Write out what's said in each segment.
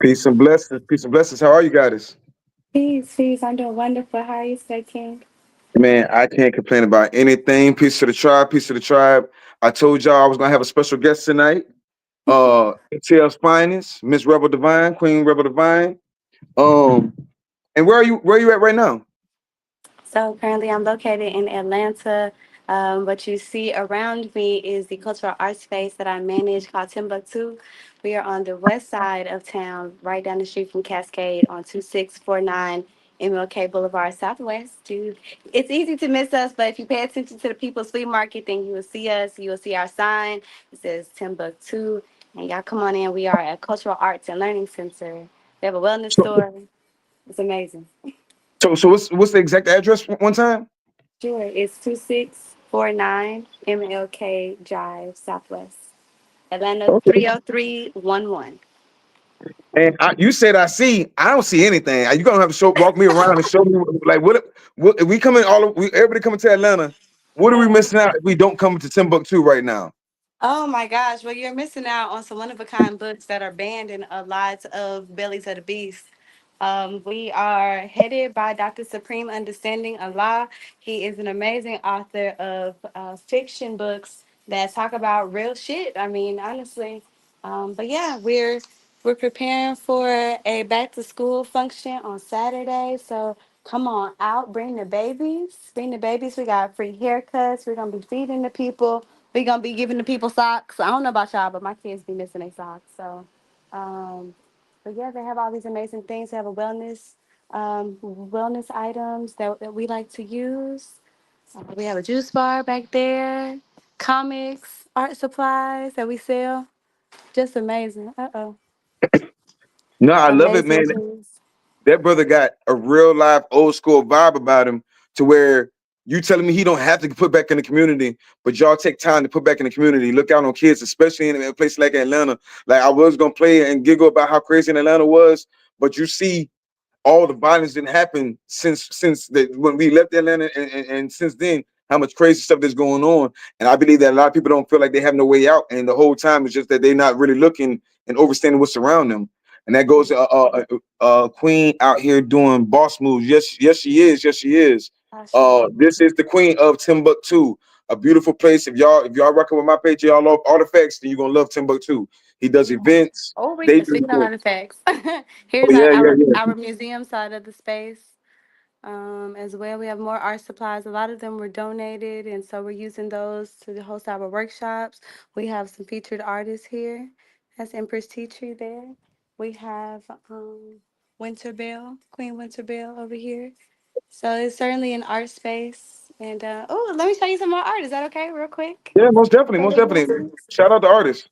Peace and blessings. Peace and blessings. How are you guys? Peace, peace. I'm doing wonderful. How are you, Sir King? Man, I can't complain about anything. Peace to the tribe. Peace to the tribe. I told y'all I was gonna have a special guest tonight. ATL's finest, Miss Rebel Divine, Queen Rebel Divine. Um, and where are you at right now? So currently I'm located in Atlanta. What you see around me is the cultural arts space that I manage called Timbuktu. We are on the west side of town, right down the street from Cascade on 2649 MLK Boulevard Southwest. It's easy to miss us, but if you pay attention to the People's Flea Market, then you will see us. You will see our sign. It says Timbuktu. And y'all come on in. We are a cultural arts and learning center. We have a wellness So, store. It's amazing. so what's the exact address one time? Sure, it's 2649 MLK Drive, Southwest, Atlanta Okay. 30311. And you said I see. I don't see anything. You gonna have to walk me around and show me like what if we coming everybody coming to Atlanta. What are we missing out if we don't come to Timbuktu right now? Oh my gosh, well, you're missing out on some one of a kind books that are banned in a lot of Bellies of the Beast. We are headed by Dr. Supreme Understanding Allah. He is an amazing author of fiction books that talk about real shit. I mean, honestly. But yeah, we're preparing for a back to school function on Saturday. So come on out, bring the babies. Bring the babies. We got free haircuts. We're gonna be feeding the people. We're gonna be giving the people socks. I don't know about y'all, but my kids be missing their socks. So um but yeah, they have all these amazing things. They have a wellness items that we like to use. We have a juice bar back there, comics, art supplies that we sell. Just amazing. No, I love it, Amazing man. tools. That brother got a real life old school vibe about him to where you telling me he don't have to put back in the community, but y'all take time to put back in the community. Look out on kids, especially in a place like Atlanta. Like I was gonna play and giggle about how crazy in Atlanta was, but you see all the violence didn't happen since when we left Atlanta and since then how much crazy stuff that's going on. And I believe that a lot of people don't feel like they have no way out, and the whole time it's just that they're not really looking and understanding what's around them. And that goes Queen out here doing boss moves. Yes, yes she is. Yes she is. This is the Queen of Timbuktu, a beautiful place. If y'all rocking with my page, y'all love artifacts, then you're gonna love Timbuktu. He does events. Oh, we They can do. speak on artifacts. Oh Here's yeah, yeah, our yeah. museum side of the space. As well, we have more art supplies. A lot of them were donated, and so we're using those to host our workshops. We have some featured artists here. That's Empress Tea Tree there. We have Winterbell, Queen Winterbell over here. So it's certainly an art space. And oh, let me show you some more art. Is that okay, real quick? Yeah, most definitely, For most the definitely. blessings. Shout out to artists.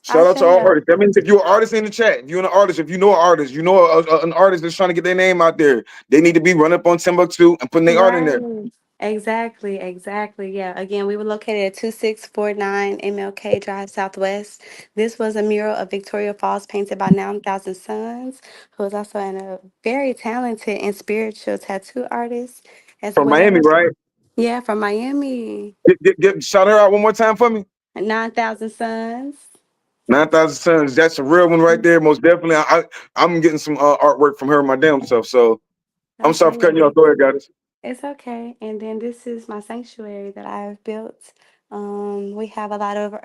I'll Shout out show to all you. artists. That means if you're an artist in the chat, if you're an artist, if you know an artist, you know an artist that's trying to get their name out there, they need to be running up on Timbuktu and putting their art in there. Right. Exactly, exactly. Yeah. Again, we were located at 2649 MLK Drive Southwest. This was a mural of Victoria Falls painted by 9,000 Suns, who is also a very talented and spiritual tattoo artist as From Miami, well. right? Yeah, from Miami. Shout her out one more time for me. 9,000 Suns. 9,000 Suns. That's a real one right there. Most definitely. I'm getting some artwork from her my damn self. So I'm sorry for cutting you off. Absolutely. Go ahead, guys. It's okay. And then this is my sanctuary that I've built. We have a lot of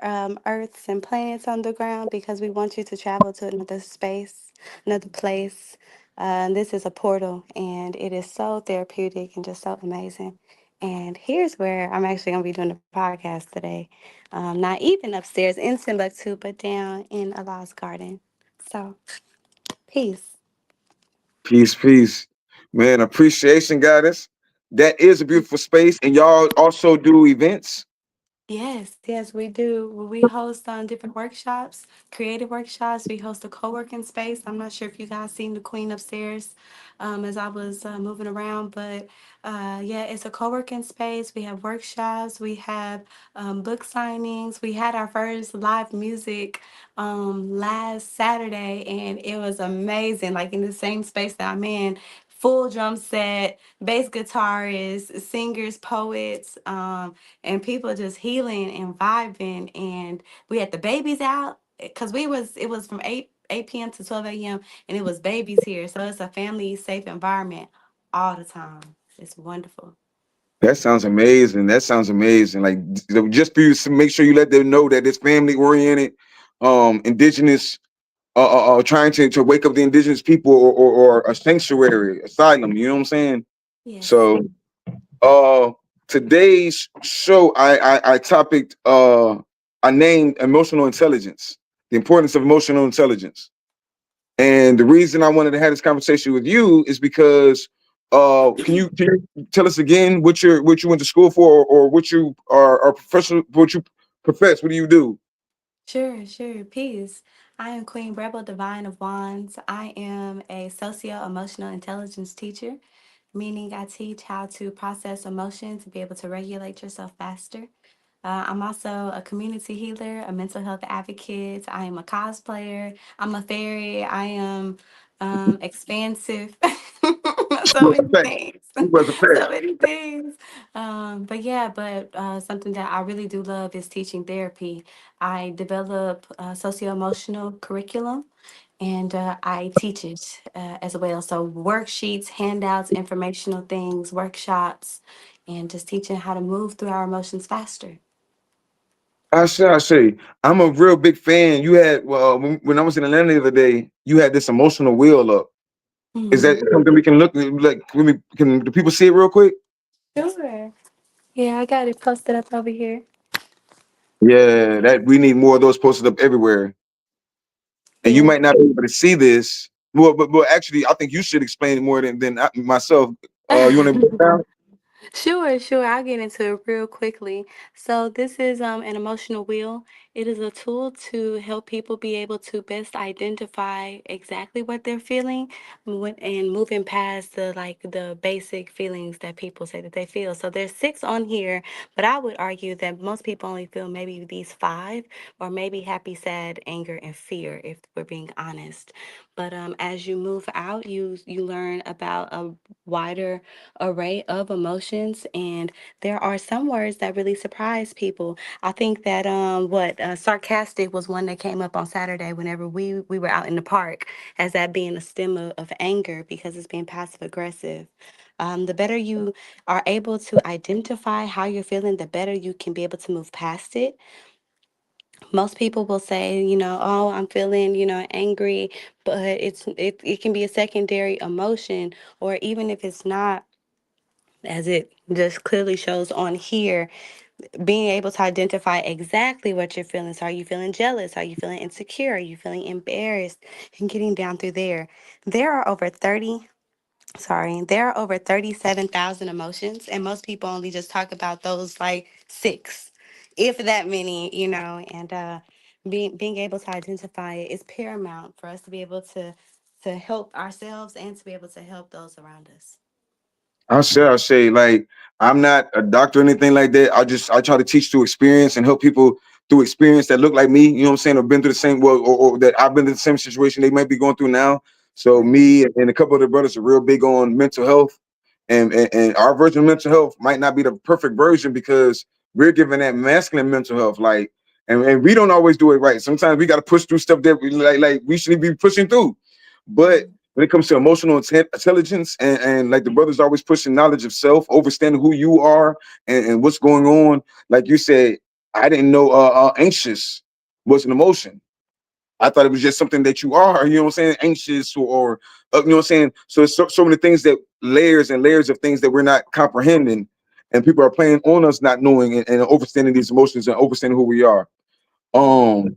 earths and planets on the ground because we want you to travel to another space, another place. This is a portal, and it is so therapeutic and just so amazing. And here's where I'm actually going to be doing the podcast today. Not even upstairs in Timbuktu, but down in Allah's garden. So, peace. Peace, peace. Man, appreciation, guys. That is a beautiful space. And y'all also do events. Yes, yes, we do. We host different workshops, creative workshops. We host a co-working space. I'm not sure if you guys seen the queen upstairs as I was moving around, but yeah, it's a co-working space. We have workshops. We have book signings. We had our first live music last Saturday, and it was amazing. Like in the same space that I'm in, full drum set, bass guitarists, singers, poets. And people just healing and vibing, and we had the babies out because we was it was from 8 p.m. to 12 a.m. and it was babies here. So it's a family safe environment all the time. It's wonderful. That sounds amazing. That sounds amazing. Like just for you to make sure you let them know that it's family oriented, indigenous, trying to wake up the indigenous people, or a sanctuary, asylum. You know what I'm saying? Yes. So, uh, today's show, I topic, I named emotional intelligence, the importance of emotional intelligence. And the reason I wanted to have this conversation with you is because can you tell us again what you went to school for, or what you are professional, what you profess, what do you do? Sure, sure. Peace. I am Queen Rebel Divine of Wands. I am a socio emotional intelligence teacher, meaning I teach how to process emotions and be able to regulate yourself faster. I'm also a community healer, a mental health advocate. I am a cosplayer. I'm a fairy. I am expansive. So many things. You was a So fact. many things. But something that I really do love is teaching therapy. I develop socio emotional curriculum and I teach it as well. So, worksheets, handouts, informational things, workshops, and just teaching how to move through our emotions faster. I say, I'm a real big fan. You had, well, when I was in Atlanta the other day, you had this emotional wheel up. Is that Mhm. something we can look like? Can the people see it real quick? Sure. Yeah, I got it posted up over here. Yeah, that we need more of those posted up everywhere. And you Yeah. might not be able to see this. Well, but actually, I think you should explain it more than myself. You want to break it down? Sure, sure. I'll get into it real quickly. So, this is an emotional wheel. It is a tool to help people be able to best identify exactly what they're feeling and moving past the basic feelings that people say that they feel. So, there's six on here, but I would argue that most people only feel maybe these five, or maybe happy, sad, anger, and fear, if we're being honest. But as you move out, you learn about a wider array of emotions, and there are some words that really surprise people. I think that what sarcastic was one that came up on Saturday whenever we were out in the park, as that being a stem of anger because it's being passive aggressive. The better you are able to identify how you're feeling, the better you can be able to move past it. Most people will say, oh, I'm feeling, angry, but it can be a secondary emotion, or even if it's not, as it just clearly shows on here, being able to identify exactly what you're feeling. So, are you feeling jealous? Are you feeling insecure? Are you feeling embarrassed? And getting down through there. There are over 30, sorry, there are over 37,000 emotions, and most people only just talk about those like six, if that many, and being able to identify it is paramount for us to be able to help ourselves and to be able to help those around us. I say, like, I'm not a doctor or anything like that. I try to teach through experience and help people through experience that look like me. You know what I'm saying? Or been through the same, well, or that I've been in the same situation they might be going through now. So Right. me and a couple of the brothers are real big on mental health, and our version of mental health might not be the perfect version because we're given that masculine mental health, like, and we don't always do it right. Sometimes we got to push through stuff that like we shouldn't be pushing through. But Mhm. when it comes to emotional intelligence, and like the brothers always pushing knowledge of self, understanding who you are, and what's going on. Like you said, I didn't know anxious was an emotion. I thought it was just something that you are, you know what I'm saying, anxious, or you know what I'm saying. So it's so many things, that layers and layers of things that we're not comprehending, and people are playing on us not knowing, and overstanding these emotions and overstanding who we are. Yeah. Um,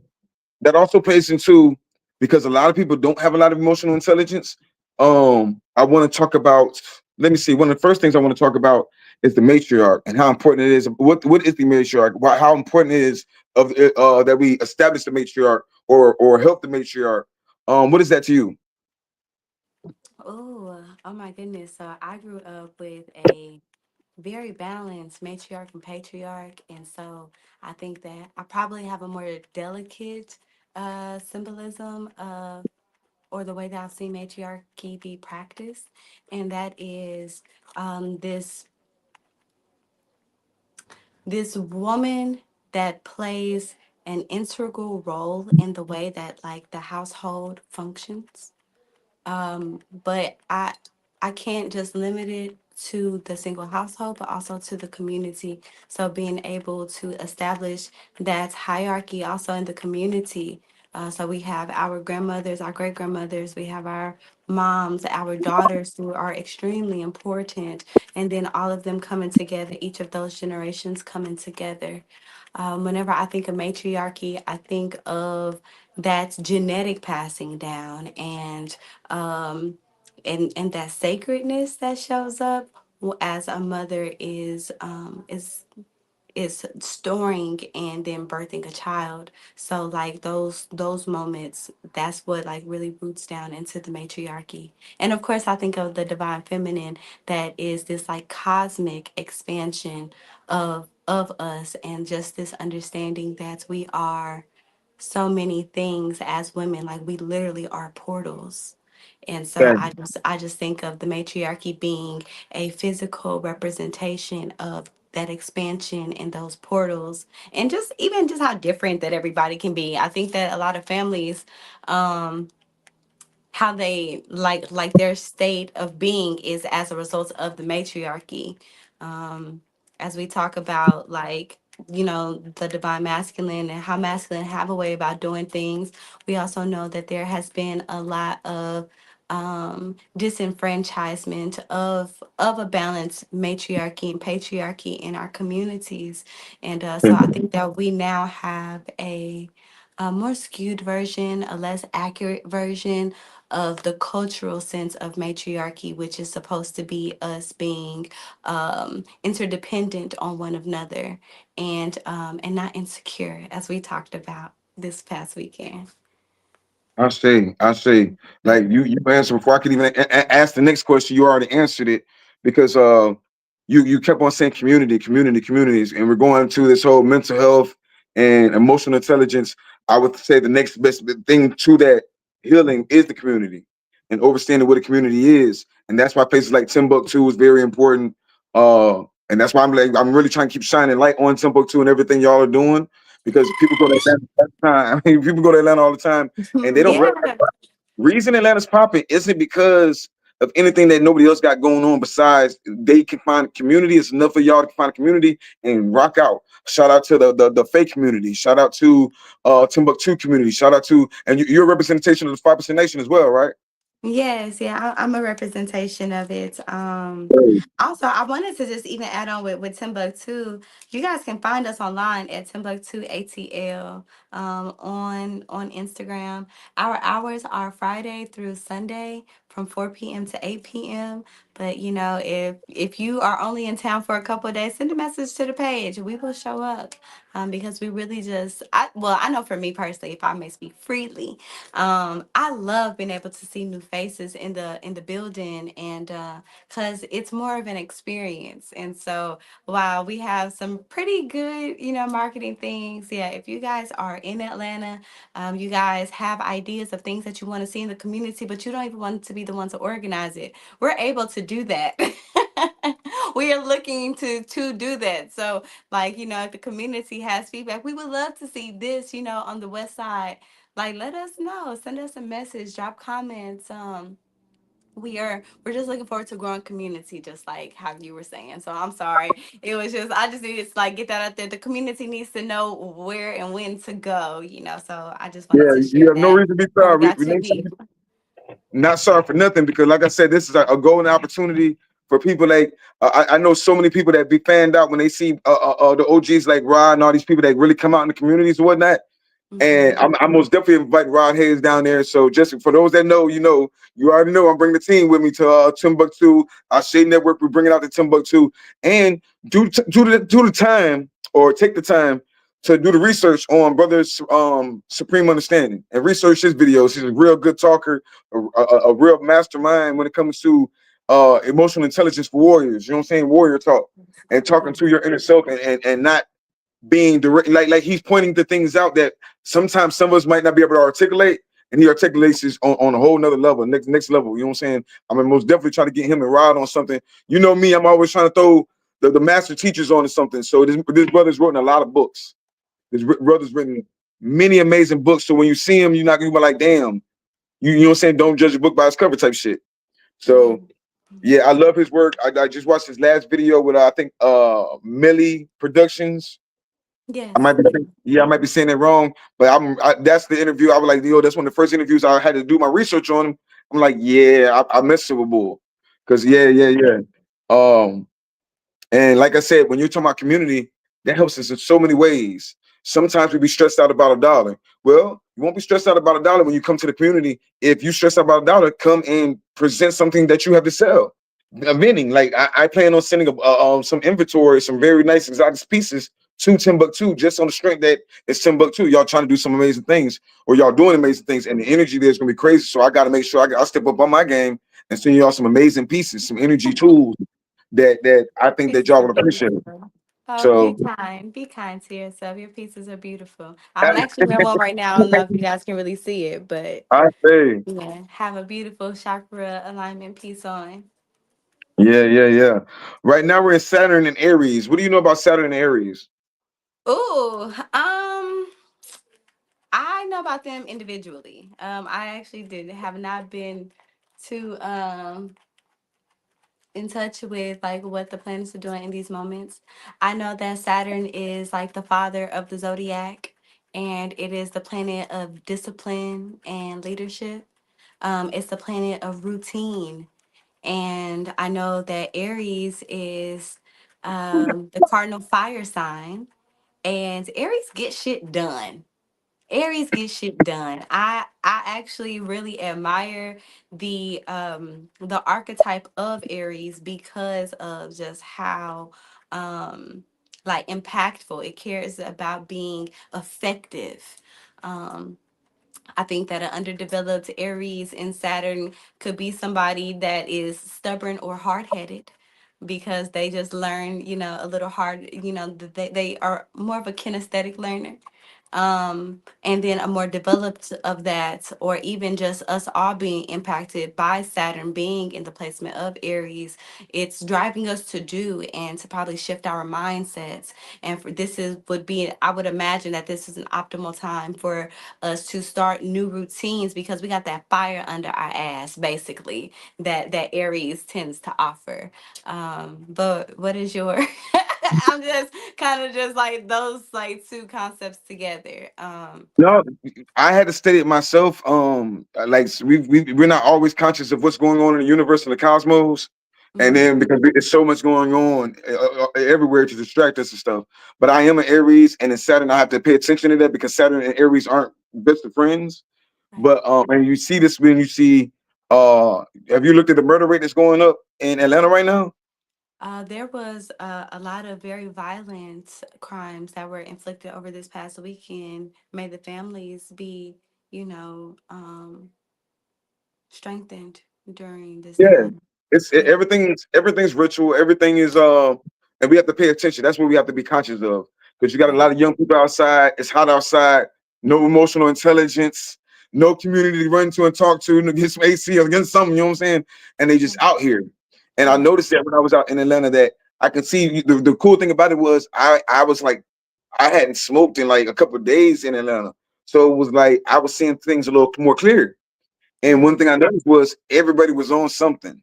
that also plays into, because a lot of people don't have a lot of emotional intelligence. I want to talk about. Let me see. One of the first things I want to talk about is the matriarch and how important it is. What is the matriarch? How important it is of that we establish the matriarch, or help the matriarch. What is that to you? Oh my goodness. So I grew up with a very balanced matriarch and patriarch. And so I think that I probably have a more delicate symbolism of, or the way that I've seen matriarchy be practiced. And that is this woman that plays an integral role in the way that like the household functions. But I can't just limit it to the single household, but also to the community. So being able to establish that hierarchy also in the community. So we have our grandmothers, our great grandmothers, we have our moms, our daughters who are extremely important, and then all of them coming together, each of those generations coming together. Whenever I think of matriarchy, I think of that genetic passing down um, and that sacredness that shows up as a mother is storing and then birthing a child. So like those moments, that's what like really roots down into the matriarchy. And of course I think of the divine feminine, that is this like cosmic expansion of us, and just this understanding that we are so many things as women. Like we literally are portals. And so Thank I just think of the matriarchy being a physical representation of that expansion and those portals, and just even just how different that everybody can be. I think that a lot of families, um how they like their state of being is as a result of the matriarchy. um as we talk about, like, the divine masculine and how masculine have a way about doing things, we also know that there has been a lot of disenfranchisement of a balanced matriarchy and patriarchy in our communities. And so I you. think that we now have a more skewed version, a less accurate version of the cultural sense of matriarchy, which is supposed to be us being interdependent on one another, and not insecure, as we talked about this past weekend. I say, like you answered before I could even ask the next question. You already answered it because you kept on saying communities, and we're going to this whole mental health and emotional intelligence. I would say the next best thing to that healing is the community and understanding what a community is, and that's why places like Timbuktu is very important. And that's why I'm really trying to keep shining light on Timbuktu and everything y'all are doing, because people go to Atlanta all the time. I mean, people go to Atlanta all the time and they don't Yeah. realize reason Atlanta's popping isn't because of anything that nobody else got going on besides they can find community. It's enough for y'all to find a community and rock out. Shout out to the fake community. Shout out to Timbuktu community. Shout out to, and you're a representation of the 5% nation as well, right? Yes, yeah, I'm a representation of it. Also, I wanted to just even add on with Timbuktu. You guys can find us online at Timbuktu ATL, on Instagram. Our hours are Friday through Sunday from 4 p.m. to 8 p.m. But if you are only in town for a couple of days, send a message to the page. We will show up, because we really I know for me personally, if I may speak freely, I love being able to see new faces in the building, and because it's more of an experience. And so while we have some pretty good, marketing things, yeah, if you guys are in Atlanta, you guys have ideas of things that you want to see in the community, but you don't even want to be the one to organize it, we're able to do that. We are looking to do that. So, like, if the community has feedback, we would love to see this, on the west side. Like, let us know, send us a message, drop comments. We're just looking forward to growing community, just like how you were saying. So I'm sorry, it was just, I just needed to like get that out there. The community needs to know where and when to go, so I just wanted Yeah, to you share have no that reason to be before we sorry. got too deep. Not sorry for nothing, because like I said, this is a golden opportunity for people like I know so many people that be fanned out when they see the OGs like Rod and all these people that really come out in the communities and whatnot. And Hmm. I'm most definitely inviting Rod Hayes down there. So just for those that know, you already know I'm bringing the team with me to Timbuktu. Our Shade Network, we're bringing out the Timbuktu. And do the time, or take the time to do the research on Brother's Supreme Understanding and research his videos. He's a real good talker, a real mastermind when it comes to emotional intelligence for warriors. You know what I'm saying? Warrior talk and talking to your inner self, and not being direct, like he's pointing the things out that sometimes some of us might not be able to articulate, and he articulates this on a whole nother level, next level. You know what I'm saying? I'm mean, most definitely try to get him and Rod on something. You know me, I'm always trying to throw the master teachers on to something. So this brother's written a lot of books. This brother's written many amazing books. So when you see him, you're not gonna be like, damn, you know what I'm saying? Don't judge a book by its cover type shit. Yeah. So yeah, I love his work. I just watched his last video with I think Millie Productions. I Yes. might be yeah, I might be saying it wrong, but that's the interview. I was like, yo, that's one of the first interviews I had to do my research on him. I'm like, yeah, I miss Silver Bull. Cause yeah. Um, and like I said, when you're talking about community, that helps us in so many ways. Sometimes we be stressed out about a dollar. Well, you won't be stressed out about a dollar when you come to the community. If you stress out about a dollar, come and present something that you have to sell. A vending, like I plan on sending some inventory, some very nice exotic pieces to Timbuktu, just on the strength that it's Timbuktu. Y'all trying to do some amazing things, or y'all doing amazing things, and the energy there's gonna be crazy. So I got to make sure I step up on my game and send y'all some amazing pieces, some energy tools that I think that Pieces y'all are would appreciate. beautiful. Oh, be So kind. Be kind to yourself. Your pieces are beautiful. I'm actually wearing one right now. I don't know if you guys can really see it, but I say, yeah, have a beautiful chakra alignment piece on. yeah. Right now we're in Saturn and Aries. What do you know about Saturn and Aries? Ooh, I know about them individually. I actually did have not been too in touch with like what the planets are doing in these moments. I know that Saturn is like the father of the zodiac, and it is the planet of discipline and leadership. It's the planet of routine, and I know that Aries is the cardinal fire sign, and Aries get shit done. Aries get shit done. I actually really admire the archetype of Aries because of just how like impactful it cares about being effective. Um I think that an underdeveloped Aries in Saturn could be somebody that is stubborn or hard headed because they just learn, a little hard, they are more of a kinesthetic learner. And then a more developed of that, or even just us all being impacted by Saturn being in the placement of Aries, it's driving us to do and to probably shift our mindsets. And for this is would be, I would imagine that this is an optimal time for us to start new routines because we got that fire under our ass, basically, that Aries tends to offer. But what is your I'm just kind of just like those like two concepts together. No, I had to study it myself. Like we're not always conscious of what's going on in the universe and the cosmos, and Mhm. then because there's so much going on everywhere to distract us and stuff. But I am an Aries, and in Saturn, I have to pay attention to that because Saturn and Aries aren't best of friends. Right. But and you see this when you see, have you looked at the murder rate that's going up in Atlanta right now? There was a lot of very violent crimes that were inflicted over this past weekend. May the families be, you know, strengthened during this Yeah, time. Yeah. everything's ritual. Everything is and we have to pay attention. That's what we have to be conscious of because you got a Right. lot of young people outside. It's hot outside. No emotional intelligence. No community to run to and talk to. Get some AC or get something. You know what I'm saying? And they just out here. And I Yeah. noticed that when I was out in Atlanta, that I can see the cool thing about it was I was like I hadn't smoked in like a couple of days in Atlanta, so it was like I was seeing things a little more clear. And one Yeah. thing I noticed was everybody was on something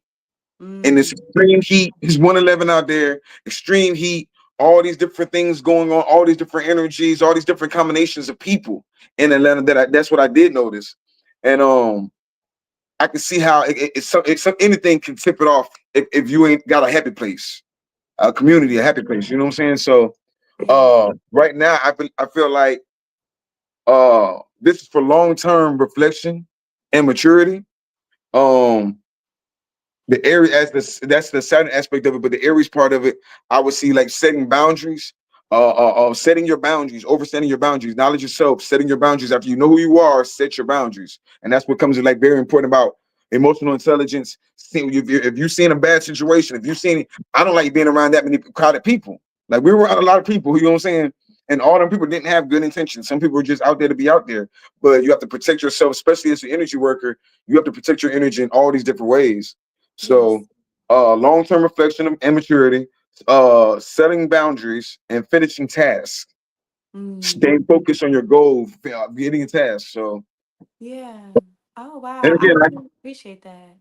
in this Mm. extreme heat. It's 111 out there, extreme heat, all these different things going on, all these different energies, all these different combinations of people in Atlanta. That's what I did notice, and I can see how anything can tip it off if you ain't got a happy place, a community, a happy place. You know what I'm saying? So Yes. right now I feel like this is for long term reflection and maturity. Um, the Aries as that's the Saturn aspect of it, but the Aries part of it, I would see like setting boundaries, setting your boundaries, oversetting your boundaries, knowledge yourself, setting your boundaries after you know who you are, set your boundaries, and that's what comes in like very important about emotional intelligence. See, if you're seeing a bad situation, if you're seeing, I don't like being around that many crowded people. Like we were around a lot of people, you know what I'm saying, and all them people didn't have good intentions. Some people were just out there to be out there, but you have to protect yourself, especially as an energy worker. You have to protect your energy in all these different ways. Yes. So, long-term reflection and maturity, setting boundaries, and finishing tasks. Mm. Stay focused on your goal, getting a task. So, Yeah. Oh and wow. I again, really appreciate that.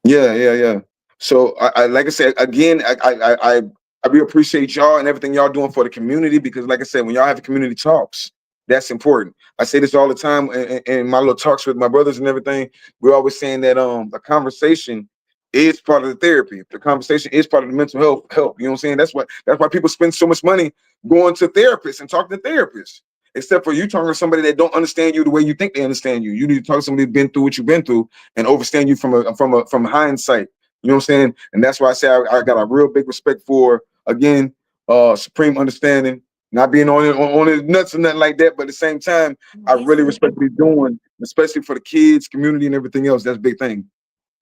yeah. So I like I said again, I really appreciate y'all and everything y'all doing for the community because, like I said, when y'all have community talks, that's important. I say this all the time in my little talks with my brothers and everything. We're always saying that the conversation is part of the therapy. The conversation is part of the mental health help. You know what I'm saying? That's why people spend so much money going to therapists and talking to therapists. Except for you talking to somebody that don't understand you the way you think they understand you. You need to talk to somebody who's been through what you've been through and understand you from hindsight. You know what I'm saying? And that's why I say I got a real big respect for again, supreme understanding, not being on his nuts or nothing like that. But at the same time, I He's really a respect what he's doing, especially for the kids, community, and everything else. That's a big thing.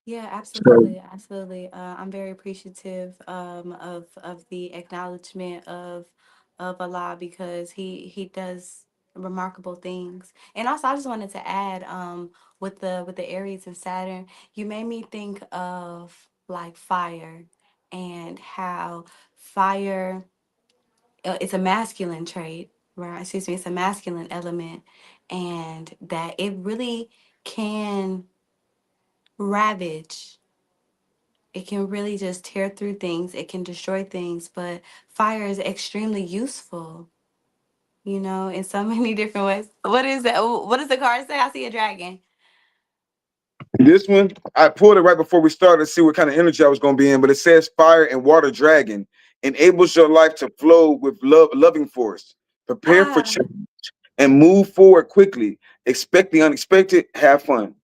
Yeah, So absolutely, absolutely. I'm very appreciative of the acknowledgement of Allah because he does remarkable things. And also, I just wanted to add with the Aries and Saturn, you made me think of like fire and how fire it's a masculine trait, right? Excuse me, it's a masculine element, and that it really can ravage. It can really just tear through things. It can destroy things, but fire is extremely useful, in so many different ways. What is that? What does the card say? I see a dragon. this one, I pulled it right before we started to see what kind of energy I was going to be in, but it says fire and water dragon enables your life to flow with loving force. Prepare for Ah, change and move forward quickly. Expect the unexpected. Have fun.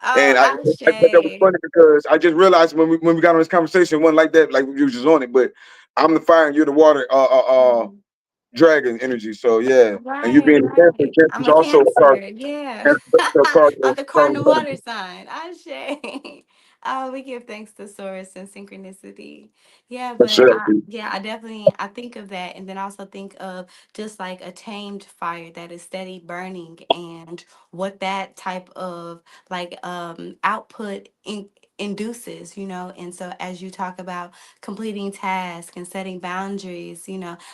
oh, And I thought that was Ashe. funny because I just realized when we got on this conversation, it wasn't like that, like we was just on it. But I'm the fire and you're the water, Mhm. dragon energy. So yeah, and you Right, being the cancer, right. I'm cancer's a also a card, Cancer. Yeah. cancer's also a I'm cardinal. the cardinal water sign. Ashe. Oh, we give thanks to source and synchronicity. Yeah, That's but it. I definitely I think of that and then also think of just like a tamed fire that is steady burning and what that type of like output induces, and so as you talk about completing tasks and setting boundaries,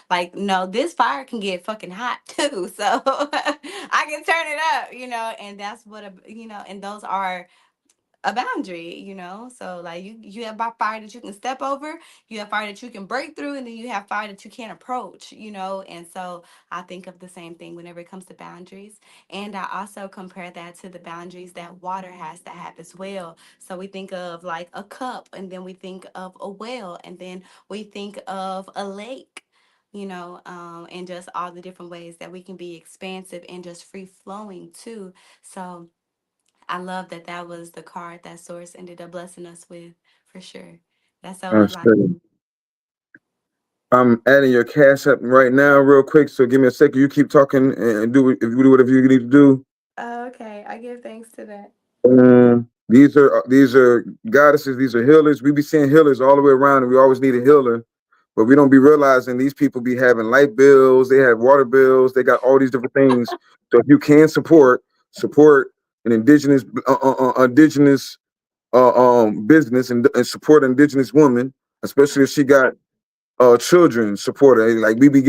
like, no, this fire can get fucking hot too. So I can turn it up, and that's what, and those are a boundary, so like you have fire that you can step over, you have fire that you can break through, and then you have fire that you can't approach, and so I think of the same thing whenever it comes to boundaries. And I also compare that to the boundaries that water has to have as well. So we think of like a cup, and then we think of a well, and then we think of a lake, and just all the different ways that we can be expansive and just free flowing too. So I love that that was the card that Source ended up blessing us with, for sure. That's so That's it. enlightening. I'm adding your cash up right now, real quick. So give me a second. You keep talking and if you do whatever you need to do. Oh, okay, I give thanks to that. These are goddesses. These are healers. We be seeing healers all the way around, and we always need a healer. But we don't be realizing these people be having light bills. They have water bills. They got all these different things. So if you can support an indigenous business and support an indigenous woman, especially if she got children. Support her. Like we've been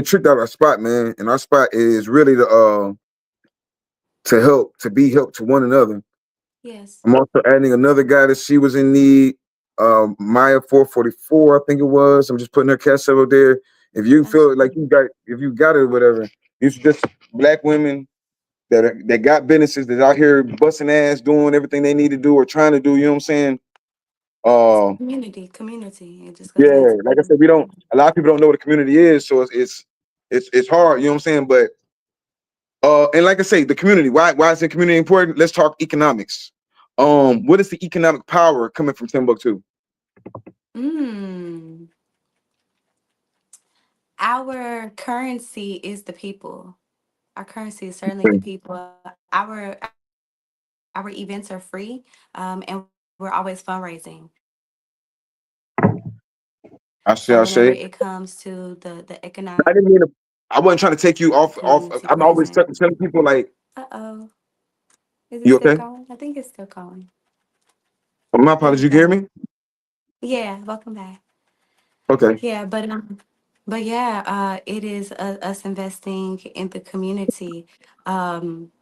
tricked out of our spot, man. And our spot is really to help, to be help to one another. Yes, I'm also adding another guy that she was in need. Maya 444, I think it was. I'm just putting her cash up there. If you that's feel like if you got it or whatever, it's just black women that got businesses that out here busting ass, doing everything they need to do or trying to do. You know what I'm saying? Uh, community. It just goes back yeah. to Like I said, we don't. A lot of people don't know what a community is, so it's hard. You know what I'm saying? But and like I say, the community. Why is the community important? Let's talk economics. What is the economic power coming from Timbuktu? Mm. Our currency is the people. Our currency is certainly the people. Our events are free, and we're always fundraising. So whenever it comes to the economic I say. component to I didn't raising. mean to. I wasn't trying to take you off. I'm always telling people like, Uh-oh. Is it you still okay? going? I think it's still going. My There apologies. we You can hear go. me? Yeah, welcome back. Okay. Yeah, but But yeah, it is us investing in the community. Um,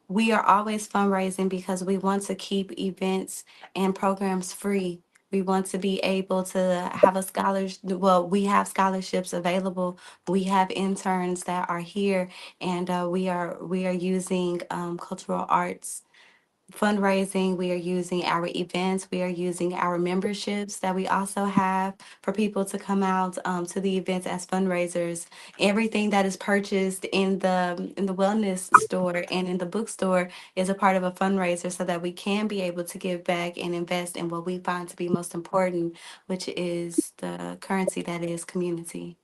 we are always fundraising because we want to keep events and programs free. We want to be able to have a scholarship. Well, we have scholarships available. We have interns that are here, and we are using cultural arts fundraising. We are using our events. We are using our memberships that we also have for people to come out to the events as fundraisers. Everything that is purchased in the wellness store and in the bookstore is a part of a fundraiser, so that we can be able to give back and invest in what we find to be most important, which is the currency that is community.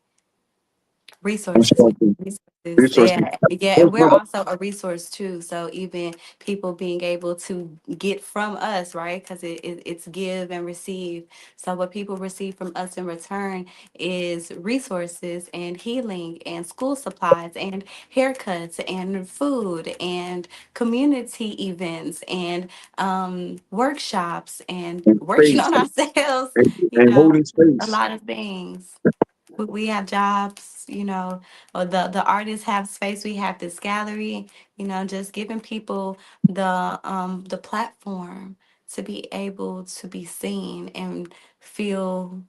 Resources, resources. Resources. Yeah, yeah, and we're also a resource too. So even people being able to get from us, right? Because it's give and receive. So what people receive from us in return is resources and healing and school supplies and haircuts and food and community events and workshops and And working space on ourselves. and holding A space. lot of things. We have jobs, or the artists have space. We have this gallery, just giving people the platform to be able to be seen and feel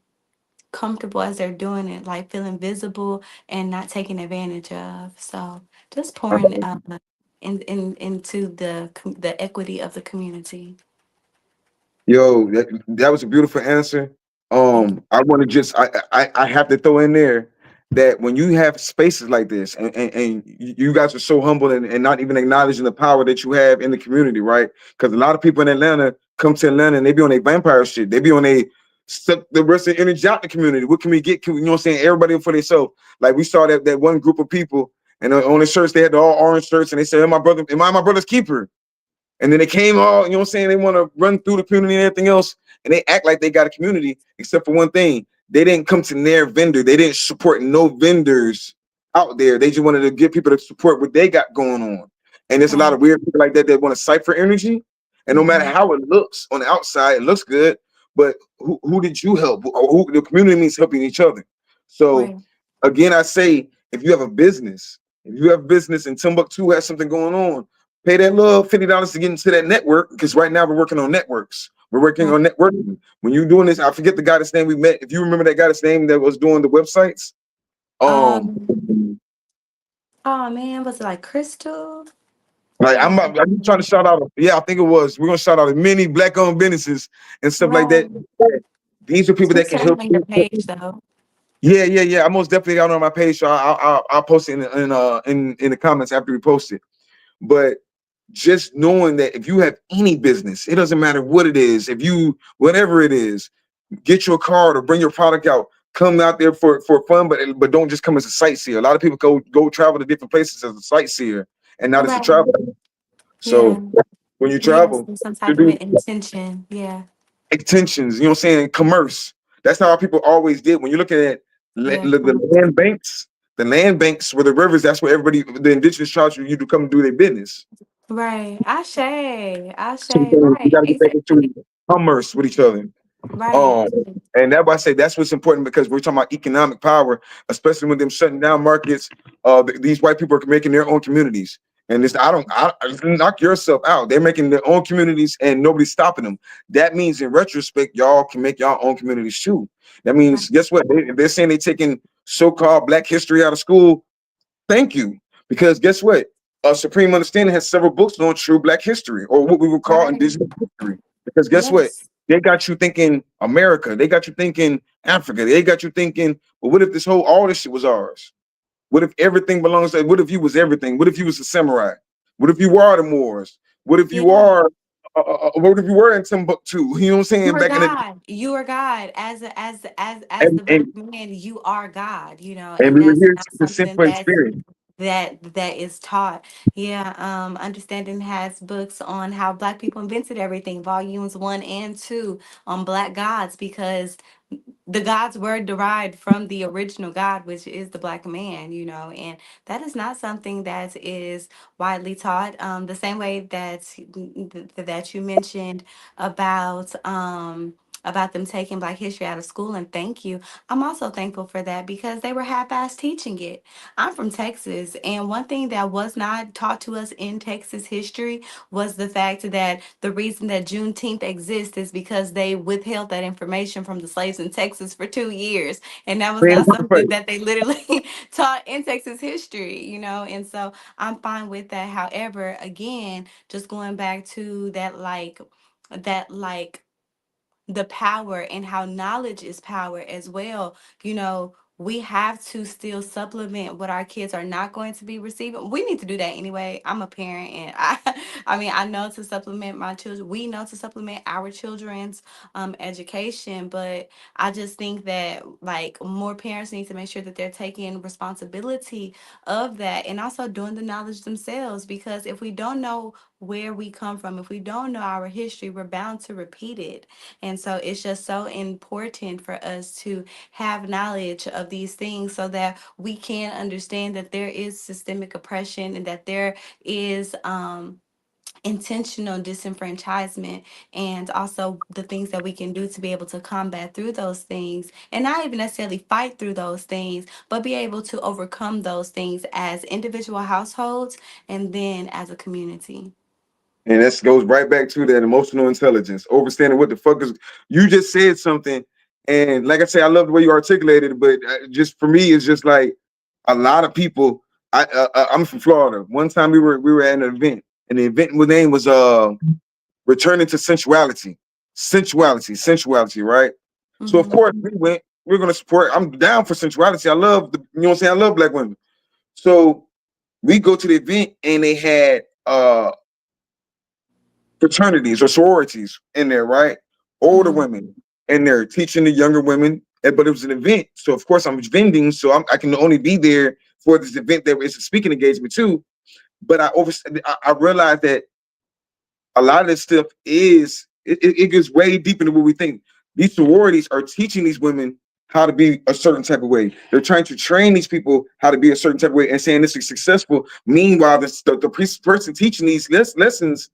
comfortable as they're doing it, like feeling visible and not taken advantage of. So just pouring into the equity of the community. Yo, that was a beautiful answer. Thank you. I want to just I have to throw in there that when you have spaces like this, and you guys are so humble and not even acknowledging the power that you have in the community, right? Because a lot of people in Atlanta come to Atlanta and they be on a vampire shit. They be on a suck the rest of the energy out the community. What can we get? You know what I'm saying? Everybody for themselves. Like we saw that one group of people and on the shirts they had the all orange shirts and they said, am I my brother's keeper?" And then they came all, you know what I'm saying? They want to run through the community and everything else. And they act like they got a community, except for one thing. They didn't come to their vendor. They didn't support no vendors out there. They just wanted to get people to support what they got going on. And there's a lot Right. of weird people like that that want to cipher energy. And no matter Mm-hmm. how it looks on the outside, it looks good. But who did you help? The community means helping each other. So Right. again, I say if you have a business, if you have business and Timbuktu has something going on, pay that little $50 to get into that network. Because right now we're working on networks. We're working Right. on networking. When you're doing this, I forget the guy's name we met. If you remember that guy's name that was doing the websites, um, Um. Oh man, was it like Crystal? like Or I'm trying to shout out. Yeah, I think it was. We're gonna shout out many black-owned businesses and stuff like that. right. These are people She's that can help certainly your you. page though. Yeah, yeah, yeah. I most definitely got it on my page, so I'll post it in the comments after we post it. But just knowing that if you have any business, it doesn't matter what it is, if you whatever it is, get your card or bring your product out. Come out there for fun, but don't just come as a sightseer. A lot of people go travel to different places as a sightseer and not as a Right. traveler. Yeah. So when you Yes, travel, with some to type of do an intention. Yeah. extensions, you know what I'm saying, commerce. That's how people always did. When you're looking at Yeah. the the land banks were the rivers. That's where everybody, the indigenous tribes, you to come do their business. Right. Ashe. Ashe. So you Right. got to get back Exactly. into commerce with each other. Right. Um, and that's why I say that's what's important because we're talking about economic power, especially when them shutting down markets. These white people are making their own communities, and this I knock yourself out. They're making their own communities, and nobody's stopping them. That means, in retrospect, y'all can make your own communities too. That Right. means, guess what? They're saying they're taking so-called Black history out of school. Thank you, because guess what? Supreme Understanding has several books on true Black history, or what we would call Right. indigenous history. Because guess what? Yes. They got you thinking America. They got you thinking Africa. They got you thinking, well, what if all this shit was ours? What if everything belongs to? What if you was everything? What if you was a samurai? What if you are the Moors? What if you Yeah. are? What if you were in Timbuktu? You know what I'm You saying? are Back in the God. You are God. As and the black and, man, you are God, and and we were that's here not to something simple experience. that is taught. Yeah, Understanding has books on how black people invented everything, volumes 1 and 2 on black gods, because the gods were derived from the original God, which is the black man, and that is not something that is widely taught. The same way that you mentioned about about them taking Black history out of school. And thank you. I'm also thankful for that because they were half-assed teaching it. I'm from Texas, and one thing that was not taught to us in Texas history was the fact that the reason that Juneteenth exists is because they withheld that information from the slaves in Texas for 2 years. And that was Man, not what the something fuck? that they literally taught in Texas history, you know? And so I'm fine with that. However, again, just going back to that, like, the power and how knowledge is power as well. We have to still supplement what our kids are not going to be receiving. We need to do that anyway. I'm a parent, and I mean, I know to supplement my children. We know to supplement our children's education, but I just think that, like, more parents need to make sure that they're taking responsibility of that and also doing the knowledge themselves. Because if we don't know where we come from, if we don't know our history, we're bound to repeat it. And so it's just so important for us to have knowledge of these things so that we can understand that there is systemic oppression and that there is intentional disenfranchisement, and also the things that we can do to be able to combat through those things, and not even necessarily fight through those things, but be able to overcome those things as individual households and then as a community. And this goes right back to that emotional intelligence, understanding what the fuck is. You just said something, and like I say, I love the way you articulated it. But just for me, it's just like a lot of people. I'm from Florida. One time we were at an event, and the event name was returning to sensuality, sensuality, right? So of Mm-hmm. course we went. We're gonna support. I'm down for sensuality. I love the, you know what I'm saying. I love black women. So we go to the event, and they had fraternities or sororities in there, right? Older Mm-hmm. women in there teaching the younger women. But it was an event, so of course I'm vending, so I can only be there for this event that is a speaking engagement too. But I realized that a lot of this stuff it gets way deep into what we think. These sororities are teaching these women how to be a certain type of way. They're trying to train these people how to be a certain type of way and saying this is successful. Meanwhile, the person teaching these lessons,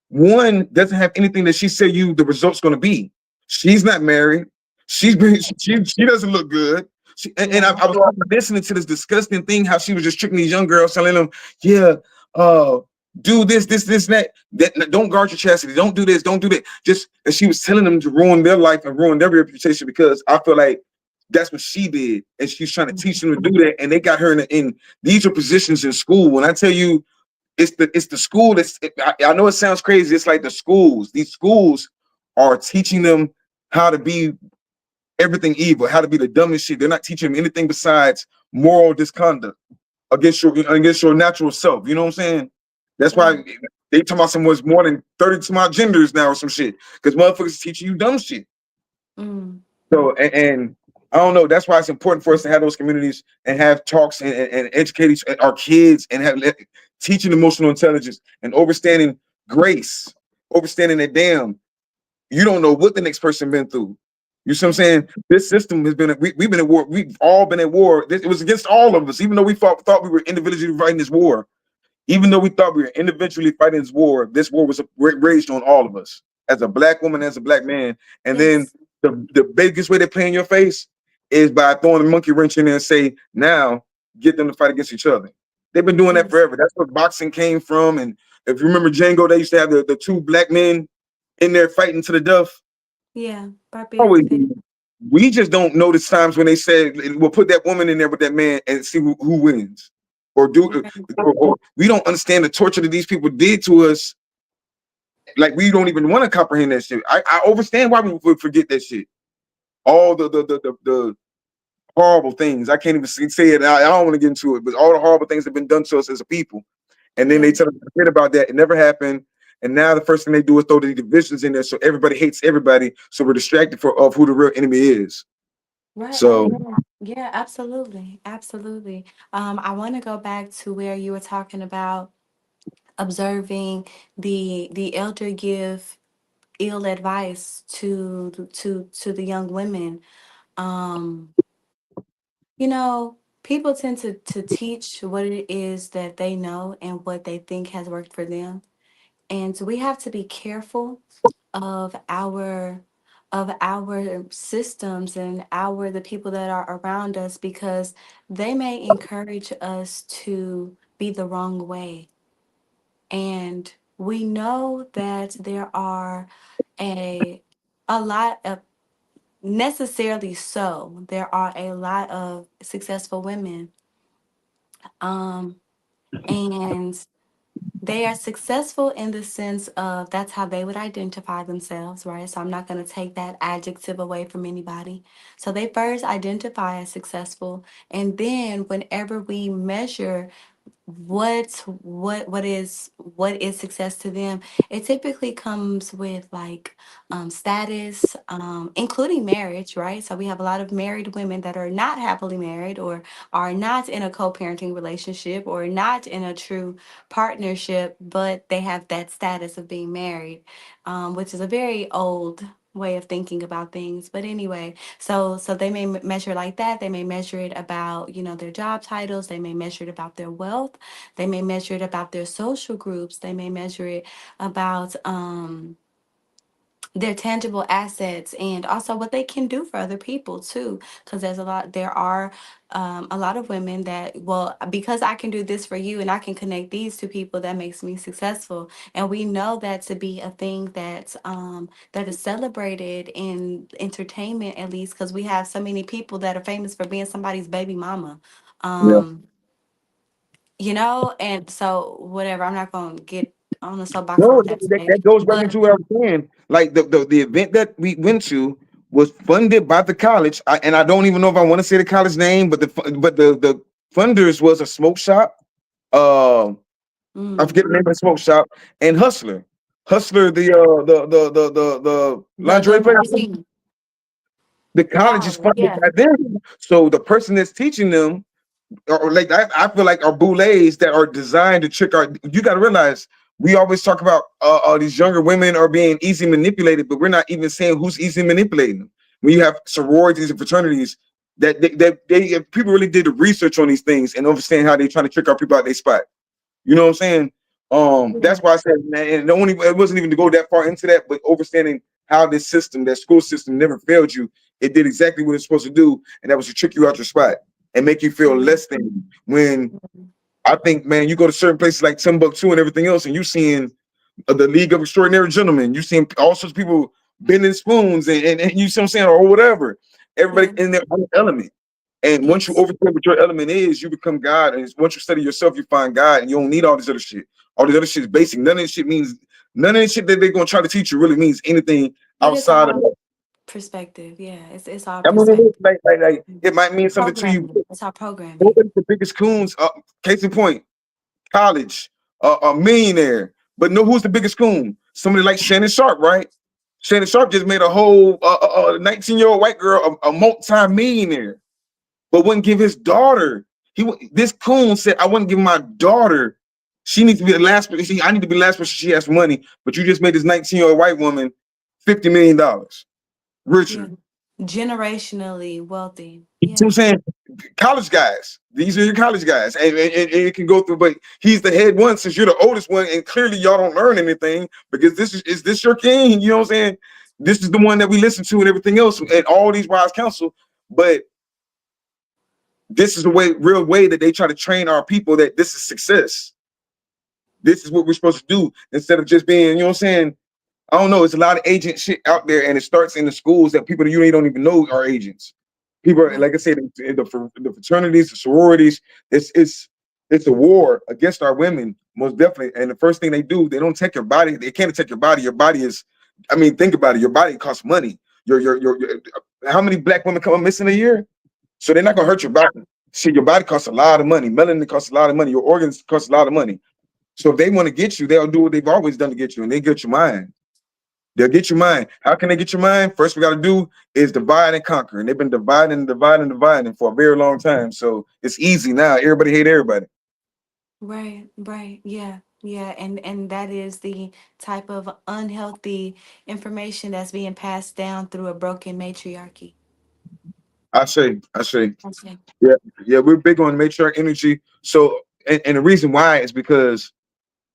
one doesn't have anything that she said you the result's going to be. She's not married. She doesn't look good. I Yeah. was listening to this disgusting thing how she was just tricking these young girls, telling them, yeah, uh, do this, that don't guard your chastity, don't do this, don't do that. Just and she was telling them to ruin their life and ruin their reputation because I feel like that's what she did, and she's trying to teach them to do that, and they got her in these are positions in school. When I tell you it's the school I know it sounds crazy. It's like the schools. These schools are teaching them how to be everything evil, how to be the dumbest shit. They're not teaching them anything besides moral misconduct against your natural self. You know what I'm saying? That's why Mm, they talking about someone's more than 30 some odd genders now or some shit. Because motherfuckers teaching you dumb shit. mm, So and I don't know. That's why it's important for us to have those communities and have talks and educate our kids and teaching emotional intelligence and understanding grace, understanding that damn, you don't know what the next person been through. You see what I'm mm, saying? This system has been we've been at war. We've all been at war. It was against all of us, even though we thought we were individually fighting this war. Even though we thought we were individually fighting this war was raged on all of us as a black woman, as a black man. And then yes. the biggest way they play in your face is by throwing a monkey wrench in there and say, now get them to fight against each other. They've been doing that Yes. forever. That's where boxing came from. And if you remember Django, they used to have the two black men in there fighting to the death. Yeah. Barbarian Always. pit. We just don't notice times when they said we'll put that woman in there with that man and see who wins. Or do Right. or we don't understand the torture that these people did to us. Like we don't even want to comprehend that shit. I understand why we would forget that shit. All the horrible things. I can't even say it. I don't want to get into it, but all the horrible things that have been done to us as a people. And then they Yeah. tell us to forget about that. It never happened. And now the first thing they do is throw the divisions in there, so everybody hates everybody. So we're distracted of who the real enemy is. Right. So Yeah. Yeah. Absolutely. Absolutely. I want to go back to where you were talking about observing the elder give ill advice to the young women. Um, people tend to teach what it is that they know and what they think has worked for them. And we have to be careful of our of our systems and our the people that are around us, because they may encourage us to be the wrong way. And we know that there are a a lot of, necessarily so, there are a lot of successful women, um and they are successful in the sense of that's how they would identify themselves, right? So I'm not going to take that adjective away from anybody. So they first identify as successful, and then whenever we measure what is success to them, it typically comes with like status, including marriage, right? So we have a lot of married women that are not happily married, or are not in a co-parenting relationship, or not in a true partnership, but they have that status of being married, which is a very old way of thinking about things. But anyway, so they may measure it like that. They may measure it about, their job titles. They may measure it about their wealth. They may measure it about their social groups. They may measure it about their tangible assets, and also what they can do for other people too. Because there are a lot of women that, well, because I can do this for you and I can connect these two people, that makes me successful. And we know that to be a thing that is celebrated in entertainment, at least because we have so many people that are famous for being somebody's baby mama. Yeah. Um, and so whatever, I'm not gonna get on the soapbox No, about that, that that today. that goes back But into what I was saying. Like the event that we went to was funded by the college, and I don't even know if I want to say the college name, but the funders was a smoke shop. Uh, I forget mm, the name of the smoke shop, and Hustler, the the lingerie place. magazine, The the college is gallery, funded yeah, by them, so the person that's teaching them, or like I feel like are boulets that are designed to trick our. You got to realize we always talk about these younger women are being easy manipulated, but we're not even saying who's easy manipulating them. When you have sororities and fraternities that if people really did the research on these things and understand how they trying to trick our people out their spot. You know what I'm saying? yeah, That's why I said, man, and the only it wasn't even to go that far into that, but understanding how this system, that school system, never failed you. It did exactly what it's supposed to do, and that was to trick you out your spot and make you feel mhm, less than. When mhm, I think, man, you go to certain places like Timbuktu and everything else, and you seeing the League of Extraordinary Gentlemen, you seeing all sorts of people bending spoons, and you see what I'm saying, or whatever. Everybody yeah, in their own element. And once you yes, overstand what your element is, you become God. And once you study yourself, you find God, and you don't need all this other shit. All this other shit is basic. None of this shit that they're gonna try to teach you really means anything it is outside of. all perspective. Yeah, it's all I mean, perspective. like Mhm. it might mean something to you. Programming. It's all programming. Nobody's the biggest coons. Case in point, college, a millionaire. But know who's the biggest coon? Somebody like Shannon Sharp, right? Shannon Sharp just made a whole 19-year-old white girl a multi-millionaire, but wouldn't give his daughter. This coon said, "I wouldn't give my daughter. She needs to be the last person. I need to be the last person. She has money, but you just made this 19-year-old white woman $50 million Yeah, richer." generationally wealthy. You see what I'm Yeah, saying? College guys. These are your college guys, and it can go through. But he's the head one since you're the oldest one, and clearly y'all don't learn anything because is this your king? You know what I'm saying? This is the one that we listen to and everything else, and all these wise counsel. But this is the real way that they try to train our people that this is success. This is what we're supposed to do instead of just being, you know what I'm saying? I don't know. It's a lot of agent shit out there, and it starts in the schools that people that you don't even know are agents. People are, right, like I said, the fraternities, the sororities. It's a war against our women, most definitely. And the first thing they do, they don't take your body. They can't take your body. Your body is, I mean, think about it. Your body costs money. How many black women come up missing a year? So they're not gonna mm, hurt your body. See, your body costs a lot of money. Melanin costs a lot of money. Your organs cost a lot of money. So if they want to get you, they'll do what they've always done to get you, and they get your mind. They'll get your mind. How can they get your mind? First, we got to do is divide and conquer. And they've been dividing, dividing, dividing for a very long time. So it's easy now. Everybody hate everybody. right, right. Yeah, yeah, and that is the type of unhealthy information that's being passed down through a broken matriarchy. I say, Okay. yeah, yeah. We're big on matriarch energy. So, and the reason why is because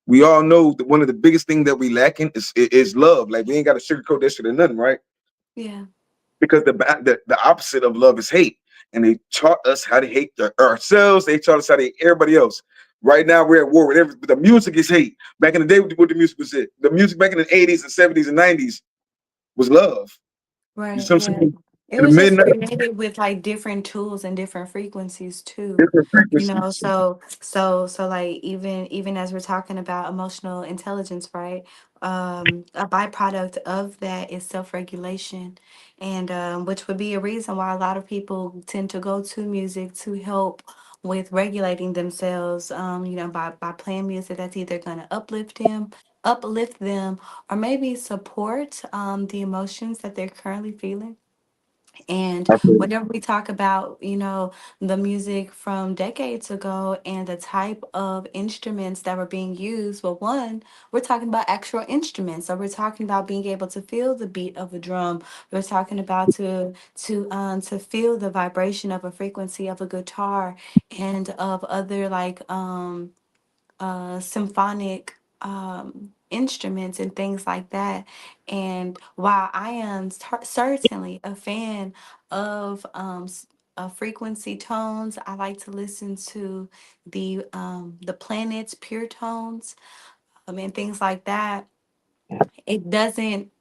we all know that one of the biggest things that we lacking is love. Like we ain't got to sugarcoat that shit or nothing, right? Yeah. because the opposite of love is hate, and they taught us how to hate ourselves. They taught us how to hate everybody else. Right now, we're at war with every. The music is hate. Back in the day, what the music was it? The music back in the 80s and 70s and 90s was love. You see Right. what I'm Yeah. saying? It In the was just midnight, created with like different tools and different frequencies too. different You know, frequencies. so like even as we're talking about emotional intelligence, right? A byproduct of that is self-regulation, and which would be a reason why a lot of people tend to go to music to help with regulating themselves. You know, by playing music that's either going to uplift them, or maybe support the emotions that they're currently feeling. And I feel whenever we talk about, you know, the music from decades ago and the type of instruments that were being used, well, one, we're talking about actual instruments. So we're talking about being able to feel the beat of a drum. We're talking about to feel the vibration of a frequency of a guitar and of other like symphonic instruments and things like that. And while I am certainly a fan of frequency tones, I like to listen to the planets, pure tones, and things like that. It doesn't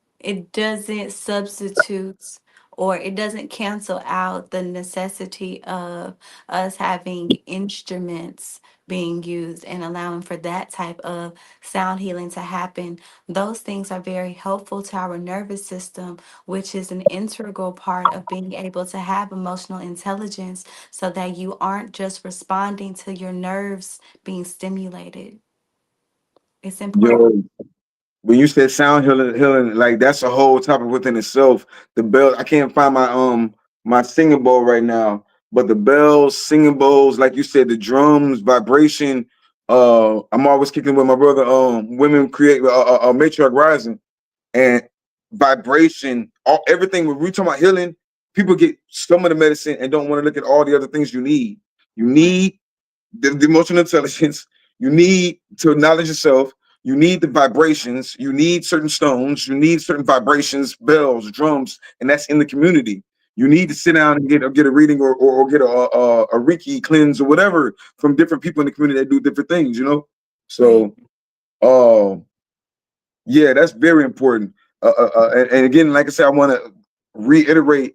substitute, or it doesn't cancel out the necessity of us having instruments being used and allowing for that type of sound healing to happen. Those things are very helpful to our nervous system, which is an integral part of being able to have emotional intelligence, so that you aren't just responding to your nerves being stimulated. It's important. yo. When you said sound healing, like that's a whole topic within itself. The bell, I can't find my singing bowl right now, but the bells, singing bowls, like you said, the drums, vibration. I'm always kicking with my brother. Women create a matriarch rising and vibration. Everything when we talk about healing, people get some of the medicine and don't want to look at all the other things you need. You Right. need the emotional intelligence. You need to acknowledge yourself. You need the vibrations. You need certain stones. You need certain vibrations, bells, drums, and that's in the community. You need to sit down and get a reading or get a Reiki cleanse or whatever from different people in the community that do different things. You know, Right. so uh, yeah, that's very important. And again, like I said, I want to reiterate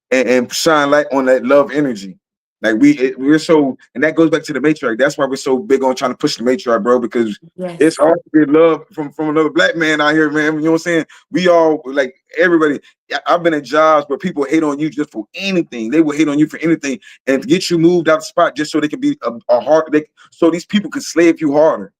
and shine light on that love energy. Like we're so, and that goes back to the matriarch. That's why we're so big on trying to push the matriarch, bro, because it's Yes. hard to get love from another black man out here, man. You know what I'm saying? We all like everybody. I've been at jobs where people hate on you just for anything. They will hate on you for anything and get you moved out of the spot just so they can be a hard. So these people can slave you harder.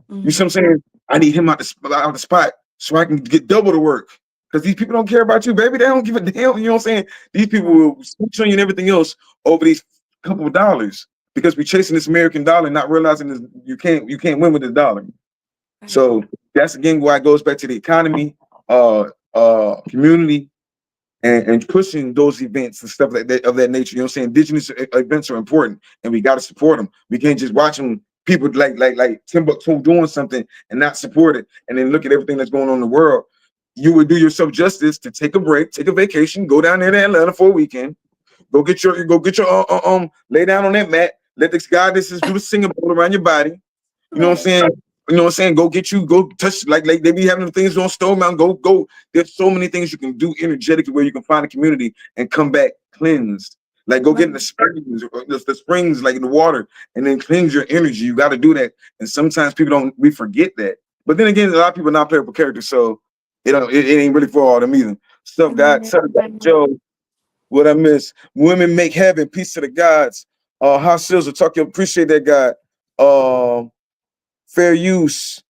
You see what I'm Hmm. saying? I need him out the spot so I can get double the work. Because these people don't care about you, baby. They don't give a damn. You know what I'm saying? These people Right. will switch on you and everything else over these couple of dollars because we're chasing this American dollar, not realizing this, you can't win with this dollar. Right. So that's again why it goes back to the economy, community, and pushing those events and stuff like that of that nature. You know what I'm saying? Indigenous events are important, and we got to support them. We can't just watch them. People like Timbuktu doing something and not support it, and then look at everything that's going on in the world. You would do yourself justice to take a break, take a vacation, go down there to Atlanta for a weekend, lay down on that mat, let this guy this is do the singing bowl around your body, you know what I'm Right. saying? You know what I'm saying? Go touch like they be having the things on Stone Mountain. Go. There's so many things you can do energetically where you can find a community and come back cleansed. Like go get in Right. the springs, or the springs like in the water, and then cleanse your energy. You got to do that. And sometimes people don't. We forget that. But then again, a lot of people not playing for character, so it ain't really for all them either. Stuff God, Right. stuff God, Joe. What I miss. Women make heaven. Peace to the gods. House Sills, talk. Appreciate that, God. Fair use.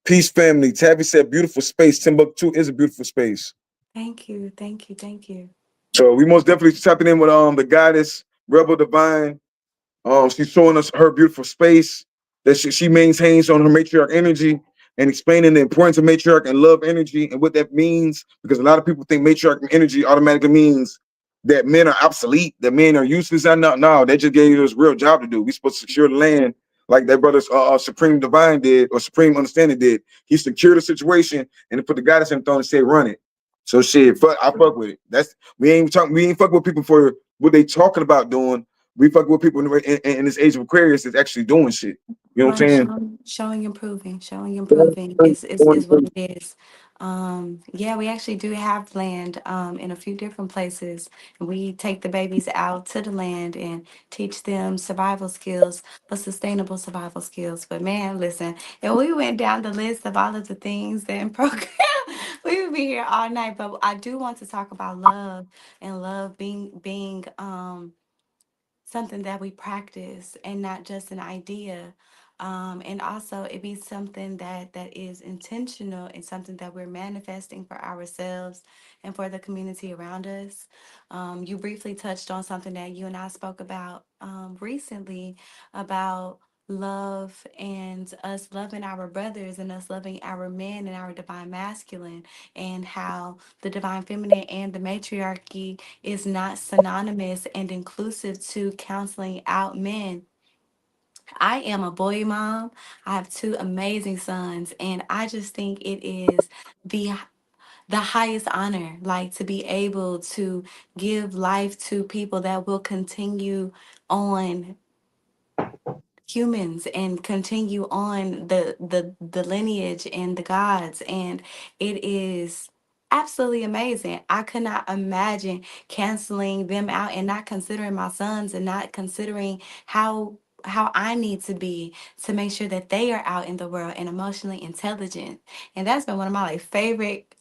Peace, family. Tabby said, beautiful space. Timbuktu is a beautiful space. Thank you. Thank you. Thank you. So we most definitely tapping in with the goddess, Rebel Divine. She's showing us her beautiful space that she maintains on her matriarch energy and explaining the importance of matriarch and love energy and what that means. Because a lot of people think matriarch energy automatically means that men are obsolete, that men are useless. And no, they just gave us a real job to do. We're supposed to secure the land like that brother's Supreme Divine did or Supreme Understanding did. He secured the situation and put the goddess in the throne and said, run it. So shit, fuck, I fuck with it. That's we ain't fuck with people for what they talking about doing. We fuck with people in this age of Aquarius that's actually doing shit. You know what Right, I'm showing improving is what saying? it is. Yeah, we actually do have land in a few different places. We take the babies out to the land and teach them survival skills, but sustainable survival skills. But man, listen, if we went down the list of all of the things that in program, we would be here all night. But I do want to talk about love and love being something that we practice and not just an idea. And also it be something that is intentional and something that we're manifesting for ourselves and for the community around us. You briefly touched on something that you and I spoke about recently about love and us loving our brothers and us loving our men and our divine masculine, and how the divine feminine and the matriarchy is not synonymous and inclusive to counseling out men. I am a boy mom. I have two amazing sons, and I just think it is the the highest honor, like to be able to give life to people that will continue on humans and continue on the lineage and the gods, and it is absolutely amazing. I could not imagine canceling them out and not considering my sons and not considering how I need to be to make sure that they are out in the world and emotionally intelligent. And that's been one of my like favorite,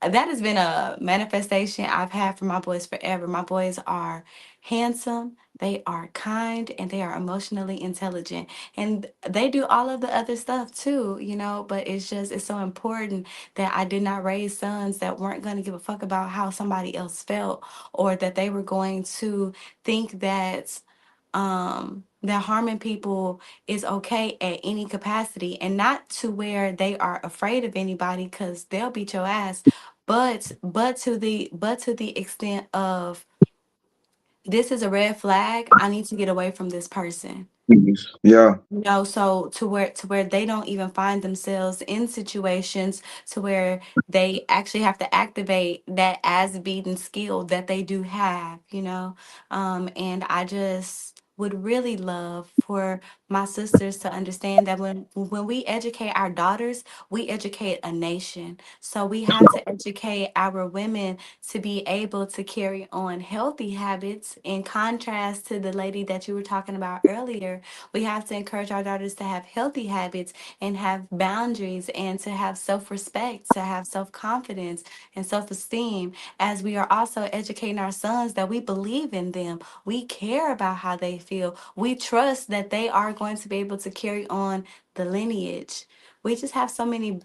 that has been a manifestation I've had for my boys forever. My boys are handsome, they are kind, and they are emotionally intelligent. And they do all of the other stuff too, you know, but it's so important that I did not raise sons that weren't going to give a fuck about how somebody else felt, or that they were going to think that harming people is okay at any capacity, and not to where they are afraid of anybody because they'll beat your ass, but to the extent of, this is a red flag, I need to get away from this person. Yeah. No, so to where they don't even find themselves in situations to where they actually have to activate that as beaten skill that they do have, you know. And I just would really love for my sisters to understand that when we educate our daughters, we educate a nation. So we have to educate our women to be able to carry on healthy habits, in contrast to the lady that you were talking about earlier. We have to encourage our daughters to have healthy habits and have boundaries and to have self respect, to have self confidence and self esteem, as we are also educating our sons that we believe in them. We care about how they feel. We trust that they are going to be able to carry on the lineage. We just have so many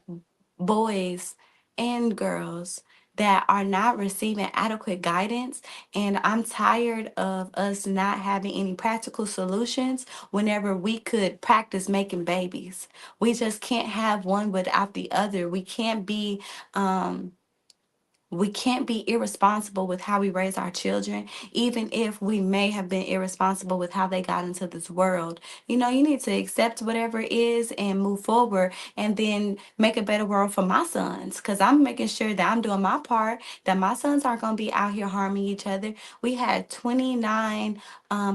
boys and girls that are not receiving adequate guidance. And I'm tired of us not having any practical solutions whenever we could practice making babies. We just can't have one without the other. Um, we can't be irresponsible with how we raise our children, even if we may have been irresponsible with how they got into this world. You know, you need to accept whatever it is and move forward, and then make a better world for my sons. Because I'm making sure that I'm doing my part, that my sons aren't going to be out here harming each other. We had 29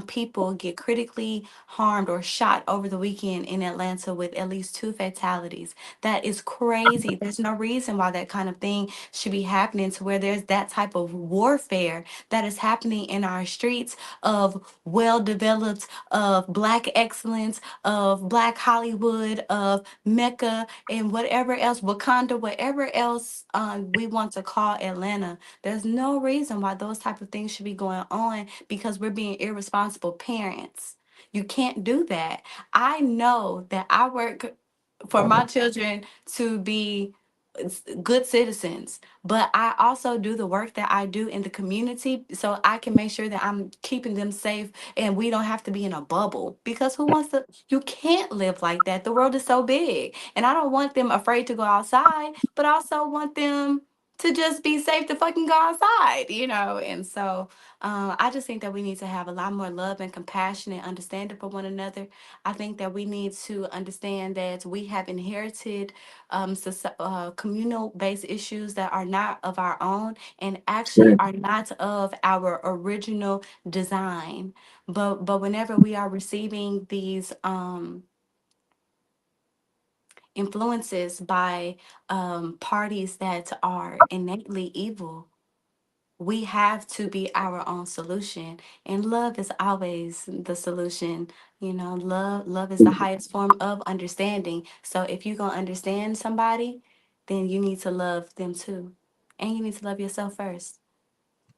people get critically harmed or shot over the weekend in Atlanta, with at least two fatalities. That is crazy. There's no reason why that kind of thing should be happening, to where there's that type of warfare that is happening in our streets of well developed, of black excellence, of black Hollywood, of Mecca, and whatever else, Wakanda, whatever else we want to call Atlanta. There's no reason why those type of things should be going on, because we're being irresponsible parents. You can't do that. I know that I work for my children to be good citizens, but I also do the work that I do in the community so I can make sure that I'm keeping them safe and we don't have to be in a bubble, because who wants to, you can't live like that. The world is so big, and I don't want them afraid to go outside, but I also want them to just be safe to fucking go outside, you know. And so I just think that we need to have a lot more love and compassion and understanding for one another. I think that we need to understand that we have inherited communal based issues that are not of our own and actually Right. are not of our original design. But whenever we are receiving these influences by parties that are innately evil, we have to be our own solution. And love is always the solution. You know, love is the highest form of understanding. So if you're gonna understand somebody, then you need to love them too. And you need to love yourself first.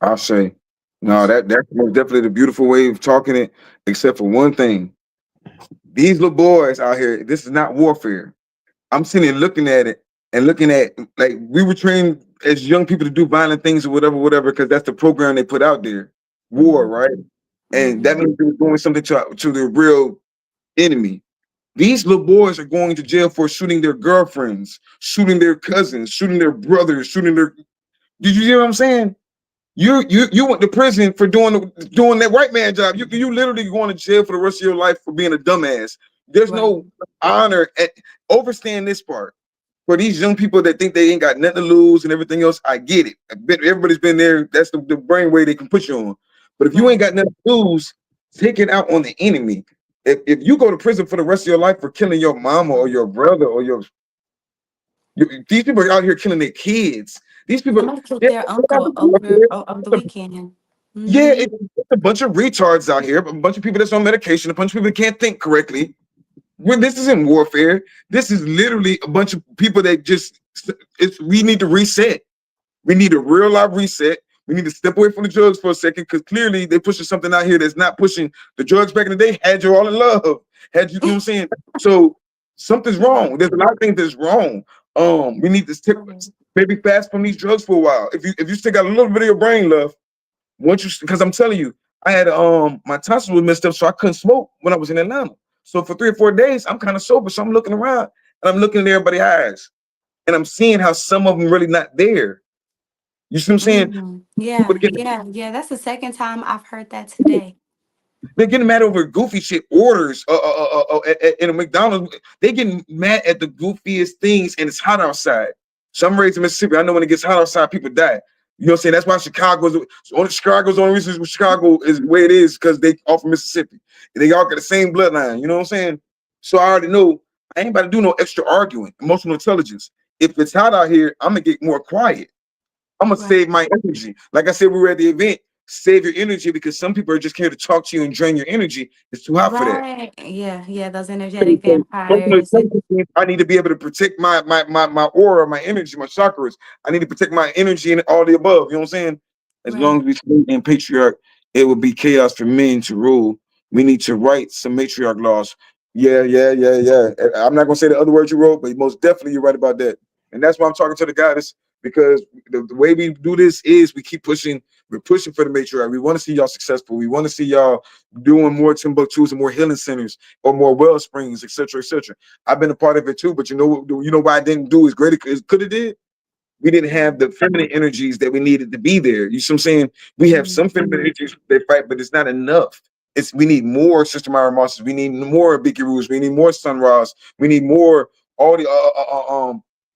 I'll say, I no, should. that's most definitely the beautiful way of talking it, except for one thing. These little boys out here, this is not warfare. I'm sitting here looking at it and looking at like we were trained as young people to do violent things or whatever, whatever, because that's the program they put out there. War, Mm-hmm. right? And that Mm-hmm. means they were doing something to the real enemy. These little boys are going to jail for shooting their girlfriends, shooting their cousins, shooting their brothers, shooting their. Did you hear what I'm saying? You went to prison for doing that white man job. You literally going to jail for the rest of your life for being a dumbass. There's Right. no honor at overstand this part. For these young people that think they ain't got nothing to lose and everything else, I get it. Everybody's been there. That's the brain way they can put you on. But if you ain't Right. got nothing to lose, take it out on the enemy. If you go to prison for the rest of your life for killing your mama or your brother or these people are out here killing their kids. These people, Somebody killed yeah, their uncle over the weekend. yeah, Mm-hmm. it's a bunch of retards out here, a bunch of people that's on medication, a bunch of people that can't think correctly. When this isn't warfare, this is literally a bunch of people that just we need to reset. We need a real life reset. We need to step away from the drugs for a second because clearly they're pushing something out here that's not pushing the drugs back in the day, had you all in love. Had you know what I'm saying? So something's wrong. There's a lot of things that's wrong. We need to stick Right. maybe fast from these drugs for a while. If you still got a little bit of your brain left, once you because I'm telling you, I had my tonsils were messed up, so I couldn't smoke when I was in Atlanta. So for 3 or 4 days, I'm kind of sober. So I'm looking around and I'm looking at everybody's eyes and I'm seeing how some of them really not there. You see what I'm saying? Mm, People yeah, get yeah, yeah. That's the second time I've heard that today. they're getting mad over goofy shit orders in a McDonald's. They getting mad at the goofiest things, and it's hot outside. So I'm raised in Mississippi. I know when it gets hot outside, people die. You know what I'm saying? That's why Chicago's the only reason Chicago is the way it is because they all from Mississippi. They all got the same bloodline. You know what I'm saying? So I already know I ain't about to do no extra arguing. Emotional intelligence. If it's hot out here, I'm gonna get more quiet. I'm gonna Right. save my energy. Like I said, we were at the event. Save your energy because some people are just here to talk to you and drain your energy. It's too hot for that. Right. Yeah, yeah, those So, energetic personal vampires and intelligence means I need to be able to protect my aura, my energy, my chakras. I need to protect my energy and all the above. You know what I'm saying? As long right. as we stay in patriarch, it would be chaos for men to rule. We need to write some matriarch laws. Yeah, yeah, yeah, yeah. I'm not gonna say the other words you wrote, but most definitely you're right about that. And that's why I'm talking to the goddess because the way we do this is we keep pushing. We're pushing for the matriarch. We want to see y'all successful. We want to see y'all doing more Timbuktus and more healing centers or more well springs, etc., etc. I've been a part of it too, but you know why I didn't do as great as could have did. We didn't have the feminine energies that we needed to be there. You see what I'm saying? We have Mm, some feminine energies they fight, but it's not enough. We need more Sister Myra Mosses. We need more Biggie Roos. We need more Sun Ra's. We need more all the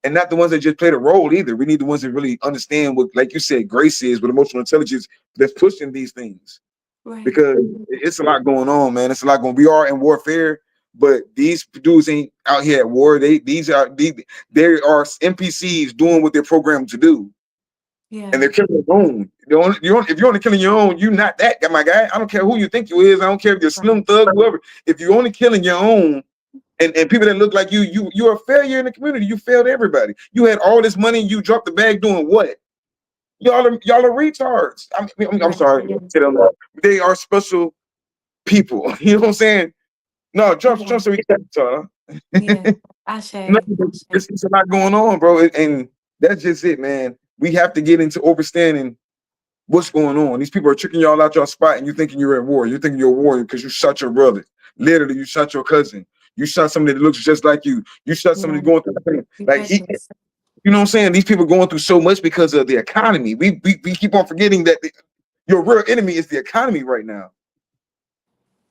and not the ones that just play the role either. We need the ones that really understand what, like you said, grace is, with emotional intelligence that's pushing these things right. because it's a lot going on, man. It's a lot going. We are in warfare, but these dudes ain't out here at war. They are NPCs doing what they're programmed to do, and Yeah. they're killing their own. If you're only killing your own, you're not that guy, my guy. I don't care who you think you is. I don't care if you're Right. Slim Thug, whoever. If you're only killing your own. And people that look like you're a failure in the community. You failed everybody. You had all this money. You dropped the bag doing what? Y'all are retards. I'm Right. sorry. Yeah. They are special people. You know what I'm saying? No, Yeah. Trump said we can't talk. Yeah. Ashe. No, Ashe. it's a lot going on, bro. And that's just it, man. We have to get into understanding what's going on. These people are tricking y'all out your spot, and you thinking you're at war. You're thinking you're a warrior because you shot your brother. Literally, you shot your cousin. You shot somebody that looks just like you. You shot somebody Yeah. going through the thing. You Like he, precious. You know what I'm saying? These people are going through so much because of the economy. We keep on forgetting that your real enemy is the economy right now.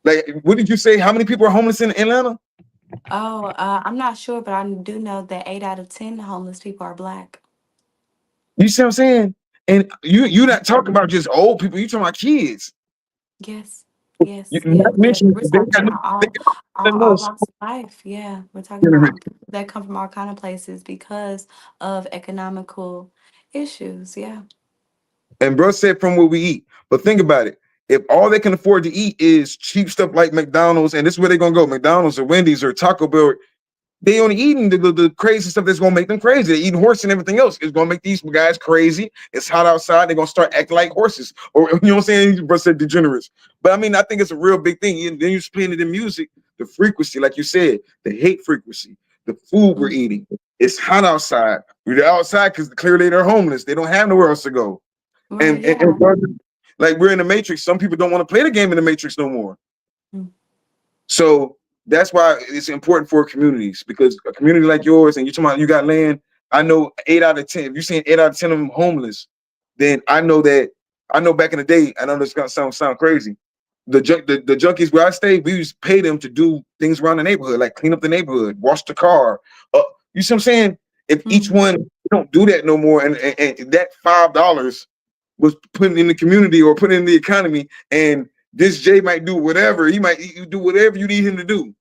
Like, what did you say? How many people are homeless in Atlanta? Oh, I'm not sure, but I do know that 8 out of 10 homeless people are black. You see what I'm saying? And you're not talking about just old people. You talking about kids. Yes, You yes, yeah. not mentioning We're they talking got, about they all, got all, nothing all else. walks of life. Yeah, we're talking about people that come from all kind of places because of economical issues. Yeah. And bro said from what we eat. But think about it. If all they can afford to eat is cheap stuff like McDonald's, and this is where they're gonna go, McDonald's or Wendy's or Taco Bell, they only eating the crazy stuff that's gonna make them crazy. They're eating horse and everything else. It's gonna make these guys crazy. It's hot outside. They're gonna start acting like horses, or you know what I'm saying? Bro said degenerates. But I mean, I think it's a real big thing. And then you're playing it in music, the frequency, like you said, the hate frequency, the food we're Mm. eating. It's hot outside. We're outside because clearly they're homeless. They don't have nowhere else to go. Right. And Yeah. like we're in the Matrix. Some people don't want to play the game in the Matrix no more. Mm. So that's why it's important for communities, because a community like yours, and you're talking about you got land. I know 8 out of 10. If you're saying 8 out of 10 of them homeless, then I know that I know back in the day. I know this gonna sound crazy. The junkies where I stayed, we used to pay them to do things around the neighborhood, like clean up the neighborhood, wash the car. You see what I'm saying? If each Mm. one don't do that no more, and that $5 was put in the community or put in the economy, and this Jay might do whatever. He might do whatever you need him to do.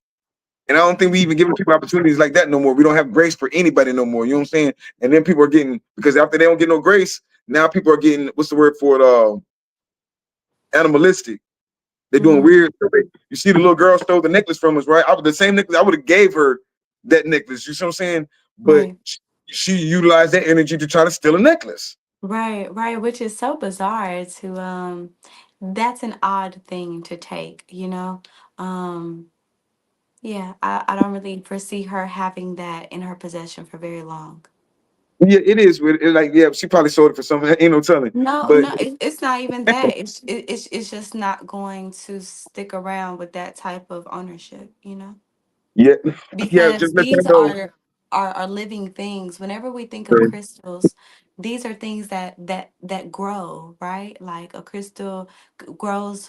And I don't think we even giving people opportunities like that no more. We don't have grace for anybody no more. You know what I'm saying? And then people are getting, because after they don't get no grace, now people are getting, what's the word for it? Animalistic. They're doing Mm. weird stuff. You see the little girl stole the necklace from us, right? I was the same necklace. I would have gave her that necklace. You see what I'm saying? But Right. she utilized that energy to try to steal a necklace. Right. Right. Which is so bizarre to that's an odd thing to take, you know. Um yeah, I don't really foresee her having that in her possession for very long. Yeah, it is. Like, yeah, she probably sold it for something. Ain't no telling. No, But no, it's not even that. It's just not going to stick around with that type of ownership, you know? yeah, yeah, Because just let these that go. are living things. Whenever we think of crystals, these are things that grow, right? Like a crystal grows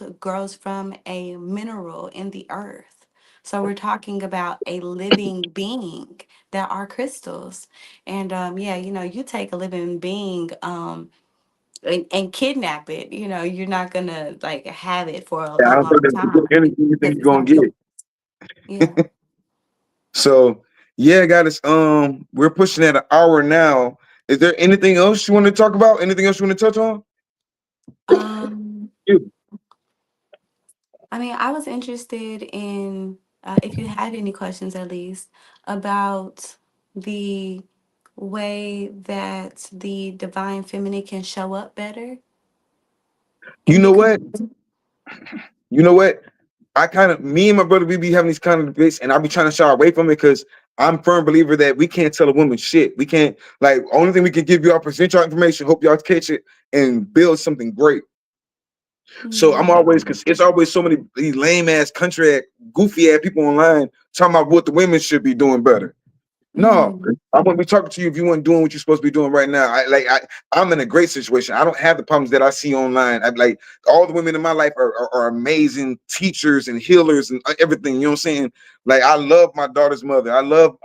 from a mineral in the earth. So we're talking about a living being that are crystals. And yeah, you know, you take a living being and kidnap it, you know, you're not gonna like have it for Yeah, I a don't think long that's the good time energy you think because you're it's gonna not yours. get. Yeah. So yeah, guys, we're pushing at an hour now. Is there anything else you want to talk about? Anything else you want to touch on? Um, Yeah. I mean, I was interested in if you had any questions at least about the way that the divine feminine can show up better You in the know what? community. You know what? I kind of, me and my brother, we be having these kind of debates, and I be trying to shy away from it because I'm a firm believer that we can't tell a woman shit. We can't, like, only thing we can give y'all, present y'all information, hope y'all catch it, and build something great. So I'm Mm, always, because it's always so many these lame ass country goofy ass people online talking about what the women should be doing better. No, mm, I wouldn't be talking to you if you weren't doing what you're supposed to be doing right now. I'm in a great situation. I don't have the problems that I see online. I like all the women in my life are amazing teachers and healers and everything. You know what I'm saying? Like I love my daughter's mother. I love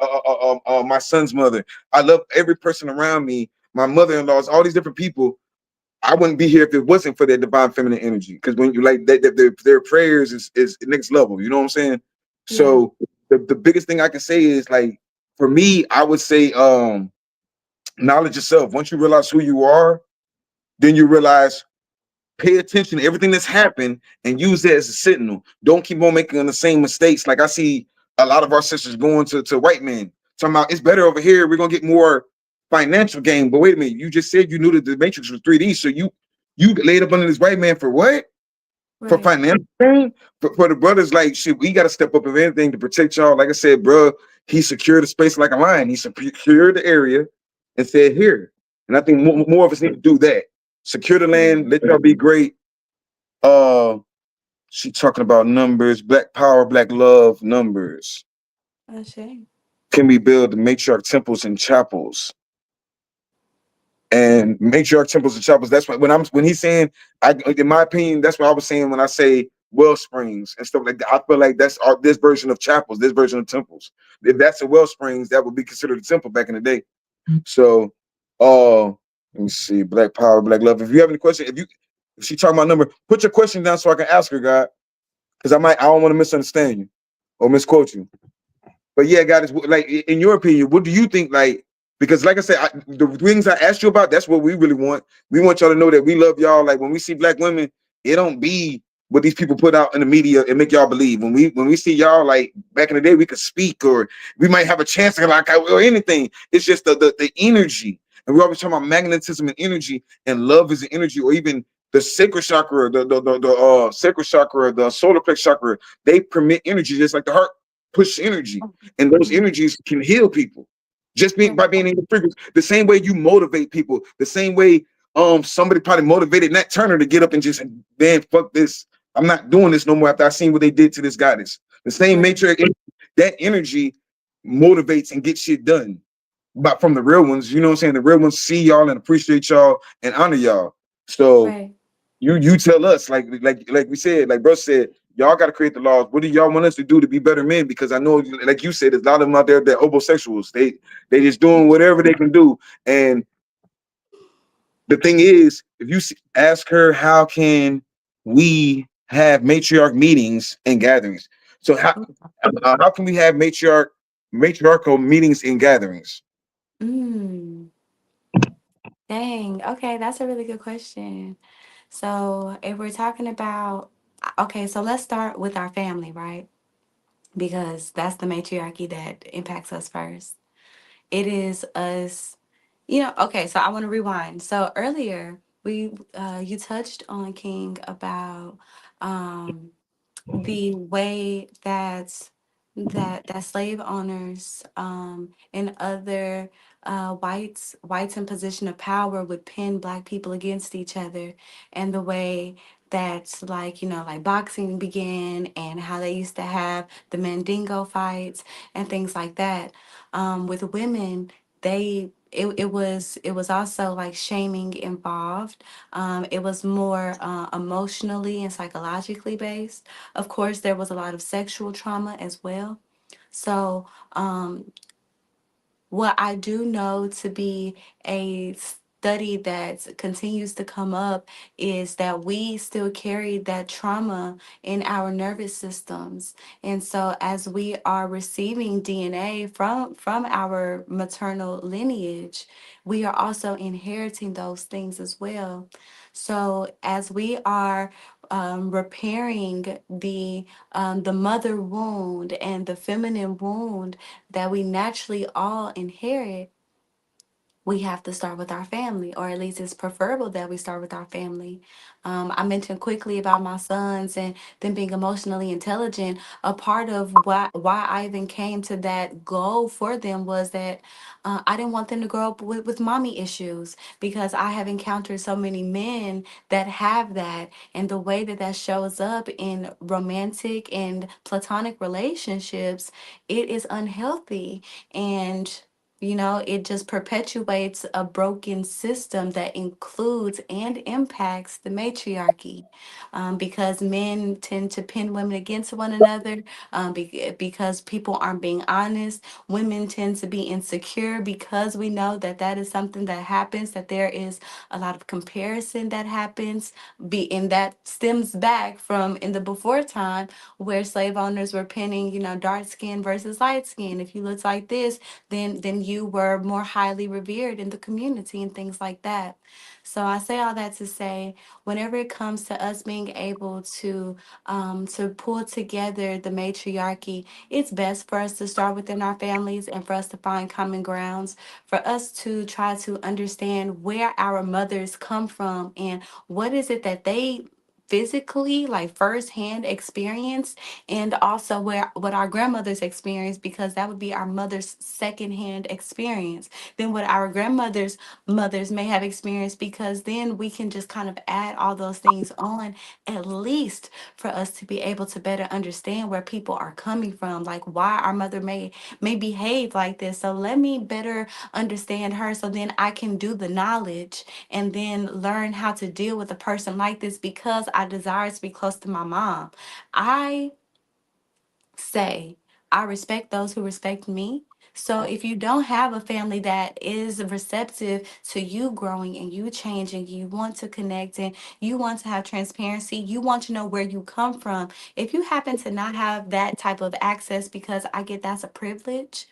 my son's mother. I love every person around me. My mother-in-laws, all these different people. I wouldn't be here if it wasn't for their divine feminine energy. Because when you like their prayers is next level. You know what I'm saying? yeah. So the biggest thing I can say is like for me, I would say knowledge yourself. Once you realize who you are, then you realize pay attention to everything that's happened and use that as a signal. Don't keep on making the same mistakes. Like I see a lot of our sisters going to white men talking about it's better over here. We're gonna get more financial gain. But wait a minute, you just said you knew that the matrix was 3D. So you laid up under this white man for what? For Right. financial gain? For the brothers, like shit, we gotta step up of anything to protect y'all. Like I said, bro, he secured the space like a lion. He secured the area and said here. And I think more of us need to do that. Secure the land, Mm, let y'all be great. Uh, she talking about numbers, black power, black love, numbers. a shame. Can we build matriarch temples and chapels? and matriarch temples and chapels. That's when he's saying, I in my opinion, that's what I was saying when I say well springs and stuff like that. I feel like that's this version of chapels, this version of temples. If that's a well springs, that would be considered a temple back in the day. So, let me see, Black Power, Black Love. If you have any questions, if she talking about number, put your question down so I can ask her, God, because I don't want to misunderstand you or misquote you. But yeah, guys, like in your opinion, what do you think? Like, because like I said, the things I asked you about, that's what we really want. We want y'all to know that we love y'all. Like when we see black women, it don't be what these people put out in the media and make y'all believe. When we see y'all, like back in the day, we could speak or we might have a chance to like or anything. It's just the energy. And we always talk about magnetism and energy, and love is an energy, or even the sacral chakra, the sacral chakra, the solar plex chakra. They permit energy, just like the heart push energy, and those Mhm. energies can heal people just Right. by being in the frequency. The same way you motivate people, the same way somebody probably motivated Nat Turner to get up and just, man, fuck this, I'm not doing this no more after I seen what they did to this goddess. The same Right. matrix, that energy motivates and gets shit done. But from the real ones, you know what I'm saying? The real ones see y'all and appreciate y'all and honor y'all. So Right. you tell us, like we said, like bro said, y'all got to create the laws. What do y'all want us to do to be better men? Because I know, like you said, there's a lot of them out there that homosexuals. They just doing whatever they can do. And the thing is, if you ask her, how can we have matriarch meetings and gatherings? So how can we have matriarchal meetings and gatherings? Mm. Dang. Okay, that's a really good question. So, if we're talking about, okay, so let's start with our family, right? Because that's the matriarchy that impacts us first. It is us, okay, so I want to rewind. So, earlier, you touched on King about, um, the way that slave owners and other whites in position of power would pin black people against each other, and the way that, like, like boxing began, and how they used to have the mandingo fights and things like that. With women, it was also like shaming involved. It was more emotionally and psychologically based. Of course, there was a lot of sexual trauma as well. So, what I do know to be a study that continues to come up is that we still carry that trauma in our nervous systems. And so as we are receiving DNA from our maternal lineage, we are also inheriting those things as well. So as we are repairing the mother wound and the feminine wound that we naturally all inherit, we have to start with our family, or at least it's preferable that we start with our family. I mentioned quickly about my sons and them being emotionally intelligent. A part of why I even came to that goal for them was that I didn't want them to grow up with mommy issues, because I have encountered so many men that have that, and the way that that shows up in romantic and platonic relationships, it is unhealthy. And it just perpetuates a broken system that includes and impacts the matriarchy, because men tend to pin women against one another, because people aren't being honest. Women tend to be insecure because we know that that is something that happens, that there is a lot of comparison that happens, and that stems back from in the before time, where slave owners were pinning, dark skin versus light skin. If you look like this, then you were more highly revered in the community and things like that. So I say all that to say, whenever it comes to us being able to pull together the matriarchy, it's best for us to start within our families and for us to find common grounds, for us to try to understand where our mothers come from and what is it that they physically, like firsthand experience, and also where what our grandmothers experienced, because that would be our mother's secondhand experience. Then what our grandmothers mothers may have experienced, because then we can just kind of add all those things on, at least for us to be able to better understand where people are coming from, like why our mother may behave like this. So let me better understand her, so then I can do the knowledge and then learn how to deal with a person like this, because I desire to be close to my mom. I say I respect those who respect me. So if you don't have a family that is receptive to you growing and you changing, you want to connect and you want to have transparency, you want to know where you come from. If you happen to not have that type of access, because I get that's a privilege,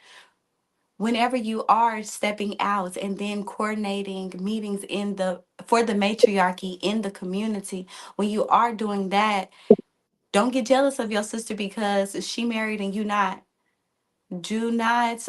whenever you are stepping out and then coordinating meetings in the for the matriarchy in the community, when you are doing that, don't get jealous of your sister because she married and you not. Do not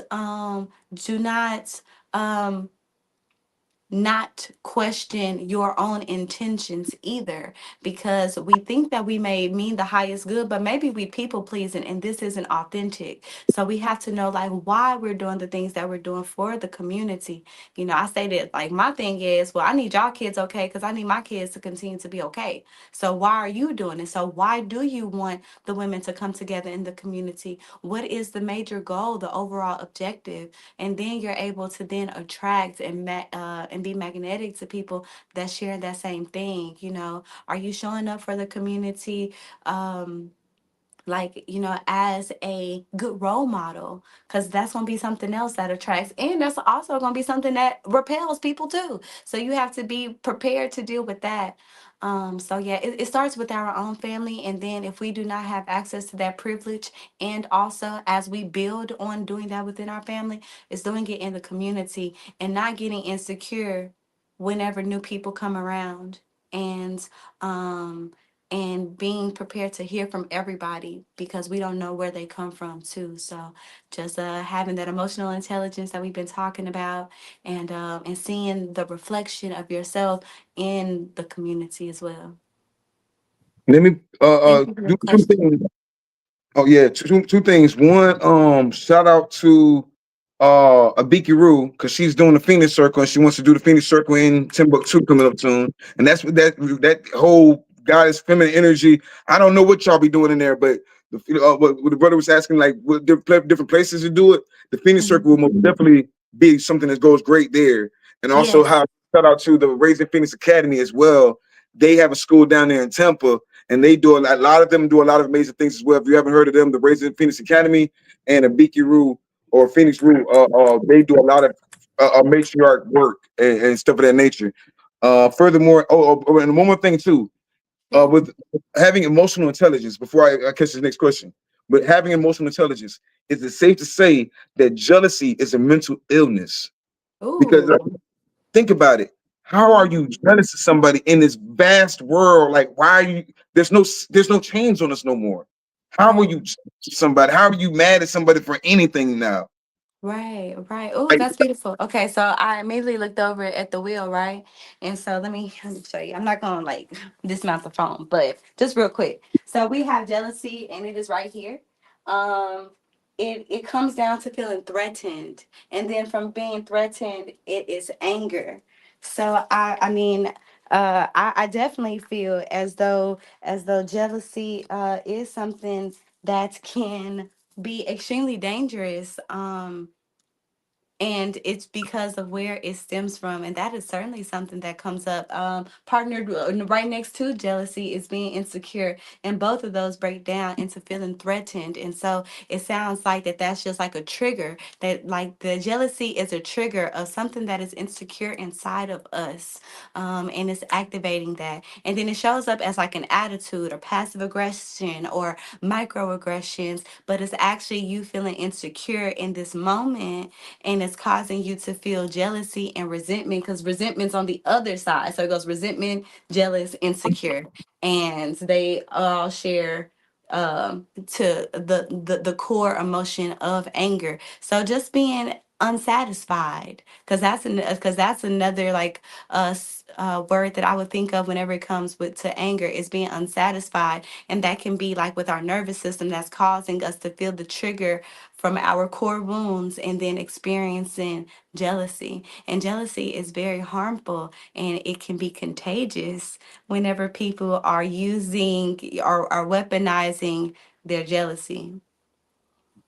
not question your own intentions either, because we think that we may mean the highest good, but maybe we people pleasing and this isn't authentic. So we have to know like why we're doing the things that we're doing for the community. I say that like my thing is, well, I need y'all kids okay because I need my kids to continue to be okay. So why are you doing it? So why do you want the women to come together in the community? What is the major goal, the overall objective? And then you're able to then attract and be magnetic to people that share that same thing. Are you showing up for the community, like, as a good role model? Because that's going to be something else that attracts, and that's also going to be something that repels people too. So you have to be prepared to deal with that. So yeah, it starts with our own family, and then if we do not have access to that privilege, and also as we build on doing that within our family, is doing it in the community and not getting insecure whenever new people come around, and um being prepared to hear from everybody, because we don't know where they come from too. So just having that emotional intelligence that we've been talking about, and seeing the reflection of yourself in the community as well. Let me Thank you for do your two question. things. Oh yeah, two things. One, shout out to Abiki Roo, because she's doing the Phoenix Circle and she wants to do the Phoenix Circle in Timbuktu coming up soon. And that's what that whole goddess feminine energy. I don't know what y'all be doing in there, but what the brother was asking, like what different places to do it. The Phoenix Circle will Mhm. most definitely be something that goes great there. And also, Yes. how shout out to the Raising Phoenix Academy as well. They have a school down there in Tampa, and they do a lot of them do a lot of amazing things as well. If you haven't heard of them, the Raising Phoenix Academy and Abiki Roo or Phoenix Roo, they do a lot of matriarch work and stuff of that nature. Furthermore, and one more thing too, Yeah. with having emotional intelligence. Before I catch the next question, but having emotional intelligence, is it safe to say that jealousy is a mental illness? Because Ooh. think about it. How are Mhm. you jealous of somebody in this vast world? Like, why are you? There's no chains on us no more. How are Right. you jealous of somebody? How are you mad at somebody for anything now? Right, right. Oh, Like, that's beautiful. Okay, so I immediately looked over at the wheel, right? And so let me show you. I'm not gonna like dismount the phone, but just real quick. So we have jealousy, and it is right here. Um, it comes down to feeling threatened, and then from being threatened, it is anger. So I definitely feel as though jealousy is something that can be extremely dangerous. And it's because of where it stems from, and that is certainly something that comes up. Partnered right next to jealousy is being insecure, and both of those break down into feeling threatened. And so it sounds like that's just like a trigger, that like the jealousy is a trigger of something that is insecure inside of us, and it's activating that, and then it shows up as like an attitude or passive aggression or microaggressions, but it's actually you feeling insecure in this moment, and it's causing you to feel jealousy and resentment, because resentment's on the other side. So it goes resentment, jealous, insecure, and they all share to the core emotion of anger. So just being unsatisfied, because that's another like word that I would think of whenever it comes with to anger, is being unsatisfied. And that can be like with our nervous system, that's causing us to feel the trigger from our core wounds, and then experiencing jealousy. And jealousy is very harmful, and it can be contagious whenever people are using or are weaponizing their jealousy.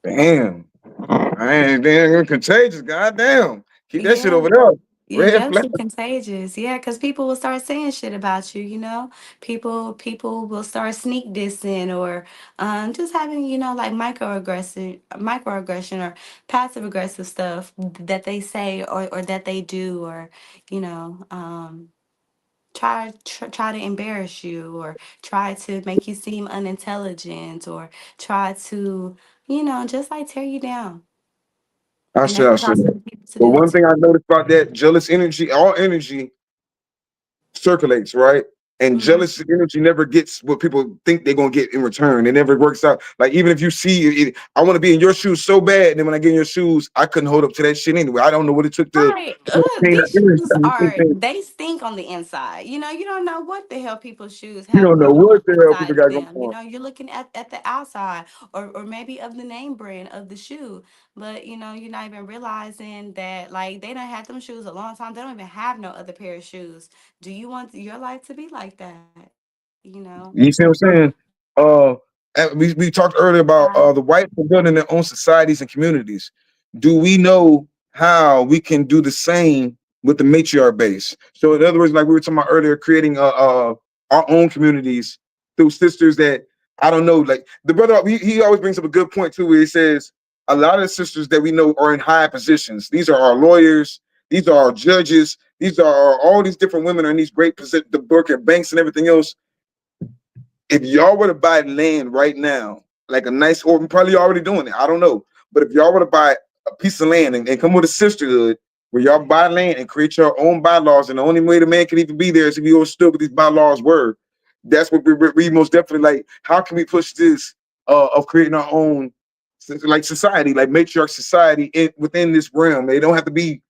Damn. I ain't damn contagious. Goddamn. Keep that shit Yeah. over there. Yeah, Red flag. jealousy contagious. Yeah, because people will start saying shit about you. People will start sneak dissing, or just having like microaggression or passive aggressive stuff that they say, or that they do, or you know um try to embarrass you, or try to make you seem unintelligent, or try to just like tear you down. And that I can should. cause other people to But do it one too. thing I noticed about that jealous energy, all energy circulates, right? And Mhm. jealous energy never gets what people think they're gonna get in return. It never works out. Like even if you see it, I want to be in your shoes so bad, and then when I get in your shoes, I couldn't hold up to that shit anyway. I don't know what it took to Right. change that These energy. shoes You they stink on the inside. You don't know what the hell people's shoes have don't know going what on the hell people inside of got going them. on. You're looking at the outside, or maybe of the name brand of the shoe. But you're not even realizing that like they don't have them shoes a long time. They don't even have no other pair of shoes. Do you want your life to be like that? You see what I'm saying? Uh, and we talked earlier about Right. the whites are building their own societies and communities. Do we know how we can do the same with the matriarch base? So, in other words, like we were talking about earlier, creating our own communities through sisters that I don't know. Like the brother, he always brings up a good point too, where he says a lot of the sisters that we know are in high positions. These are our lawyers. These are our judges. These are all these different women are in these great positions, the book and banks and everything else. If y'all were to buy land right now, like a nice, or probably already doing it, I don't know. But if y'all were to buy a piece of land and come with a sisterhood where y'all buy land and create your own bylaws, and the only way the man can even be there is if you understood what these bylaws were. That's what we most definitely like. How can we push this of creating our own like society, like matriarch society within this realm? They don't have to be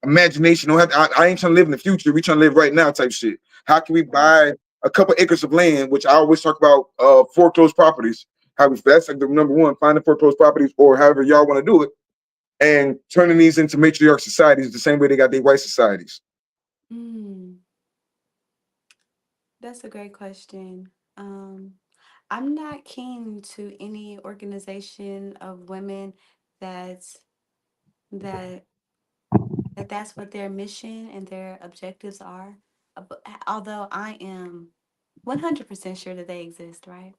imagination. Don't have to, I ain't trying to live in the future. We trying to live right now type shit. How can we buy a couple acres of land, which I always talk about foreclosed properties. How we, that's like the number one, finding foreclosed properties or however y'all want to do it, and turning these into matriarch societies the same way they got their white societies. Mm, that's a great question. I'm not keen to any organization of women that's that that's what their mission and their objectives are. Although I am 100% sure that they exist, right?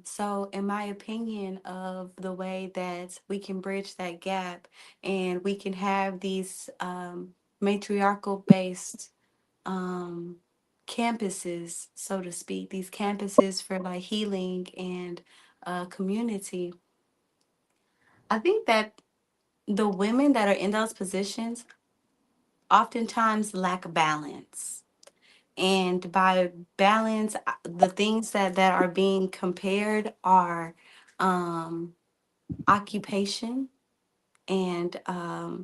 So in my opinion of the way that we can bridge that gap, and we can have these matriarchal based um campuses, so to speak, these campuses for like healing and community. I think that the women that are in those positions oftentimes lack balance. And by balance, the things that are being compared are um, occupation, and a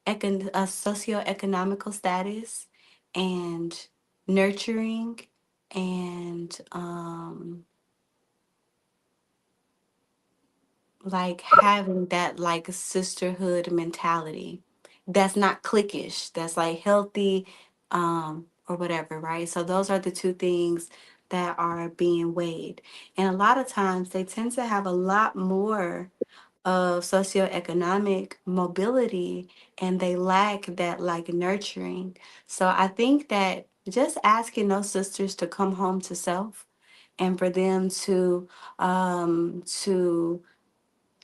socioeconomical status, and nurturing, and like having that like sisterhood mentality that's not cliquish, that's like healthy, or whatever, right? So those are the two things that are being weighed. And a lot of times they tend to have a lot more of socioeconomic mobility, and they lack that like nurturing. So I think that just asking those sisters to come home to self, and for them um to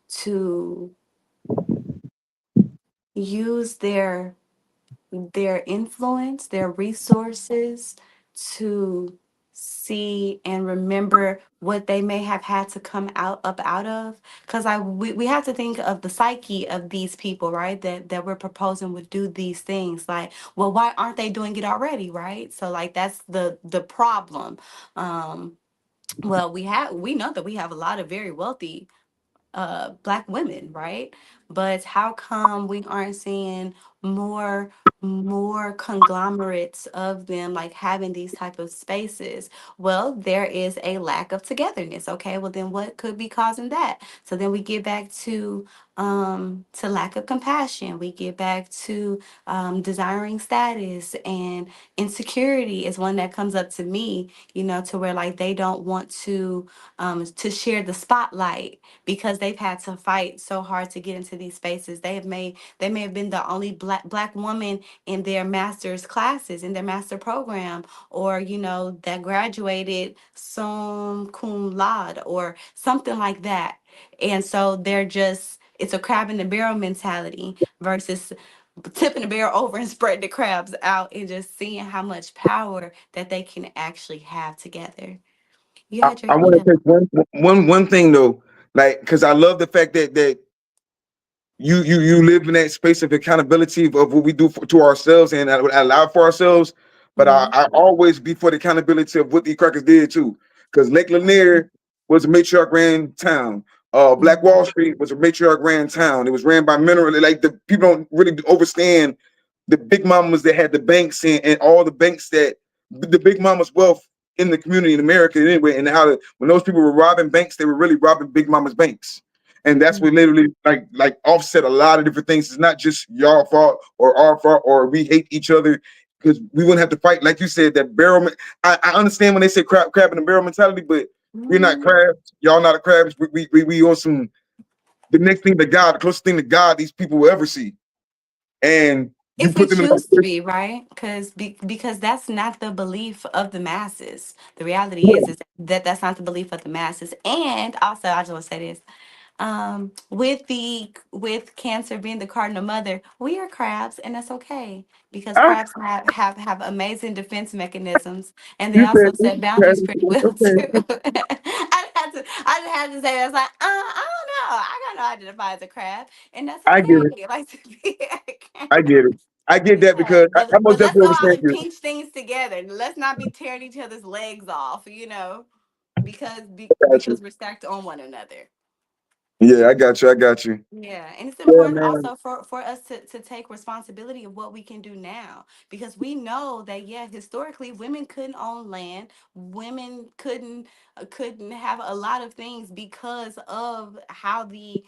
to use their influence, their resources, to see and remember what they may have had to come out of. Because we have to think of the psyche of these people, right, that we're proposing would do these things. Like, well, why aren't they doing it already, right? So like that's the problem. um well, we know that we have a lot of very wealthy black women, right? But how come we aren't seeing more more conglomerates of them like having these type of spaces? Well, there is a lack of togetherness. Okay, well then what could be causing that? So then we get back to lack of compassion. We get back to desiring status, and insecurity is one that comes up to me, to where like they don't want to share the spotlight because they've had to fight so hard to get into these spaces. They may have been the only black woman in their master's classes, in their master program, or that graduated sum cum laude or something like that. And so they're just, it's a crab in the barrel mentality versus tipping the barrel over and spreading the crabs out and just seeing how much power that they can actually have together. You had your I hand want up. to take one thing though, like because I love the fact that you live in that space of accountability of what we do to ourselves and allow for ourselves. But Mm-hmm. I always be for the accountability of what the crackers did too, because Lake Lanier was a matriarch ran town. Black Mm-hmm. Wall Street was a matriarch ran town. It was ran by mineral. Like the people don't really understand the big mamas that had the banks and all the banks that the big mamas wealth in the community in America anyway, and how when those people were robbing banks, they were really robbing big mamas banks. And that's what literally like offset a lot of different things. It's not just y'all fault or our fault or we hate each other, because we wouldn't have to fight. Like you said, that barrel. I understand when they say crab in the barrel mentality, but we're not Mm-hmm. crabs. Y'all not a crabs. We on some the next thing to God, the closest thing to God these people will ever see. And you If we put them in choose to like be, right? Because that's not the belief of the masses. The reality this. is that that's not the belief of the masses. And also, I just want to say this: with Cancer being the cardinal mother, we are crabs, and that's okay because Ah, crabs have amazing defense mechanisms, and they you said also set boundaries pretty well too. okay. I just had to say that's like I don't know. I gotta identify as a crab, and that's I get okay. it. Like to be a I crab. get it. I get that Yeah, because I but most let's definitely go out understand and you. pinch things together. Let's not be tearing each other's legs off, I got you. because we're stacked on one another. Yeah, I got you. I got you. Yeah, and it's Yeah, important man. also for us to take responsibility of what we can do now, because we know that yeah, historically women couldn't own land, women couldn't have a lot of things because of how the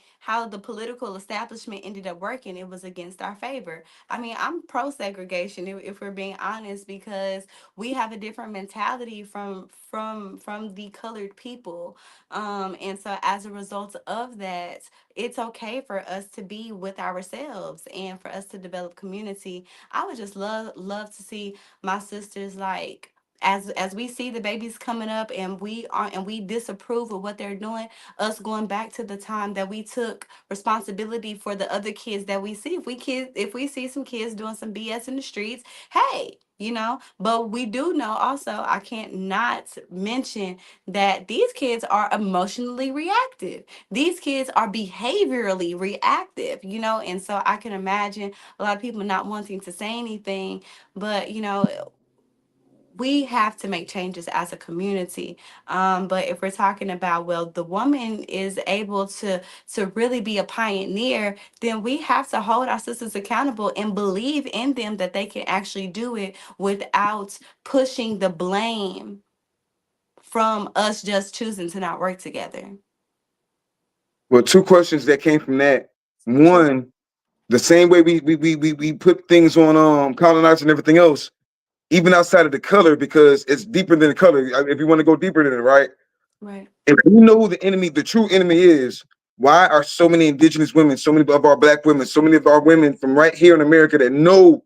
political establishment ended up working. It was against our favor. I mean, I'm pro segregation if we're being honest, because we have a different mentality from the colored people, and so as a result of that, it's okay for us to be with ourselves and for us to develop community. I would just love to see my sisters like as we see the babies coming up and we disapprove of what they're doing, us going back to the time that we took responsibility for the other kids that we see. If we see some kids doing some BS in the streets, hey, but we do know also, I can't not mention that these kids are emotionally reactive. These kids are behaviorally reactive, and so I can imagine a lot of people not wanting to say anything, but we have to make changes as a community. But if we're talking about, well, the woman is able to really be a pioneer, then we have to hold our sisters accountable and believe in them that they can actually do it without pushing the blame from us just choosing to not work together. Well, two questions that came from that. Sure. One, the same way we put things on colonizers and everything else, even outside of the color, because it's deeper than the color. If you want to go deeper than it, right? Right. If we know who the enemy, the true enemy is, why are so many indigenous women, so many of our black women, so many of our women from right here in America that know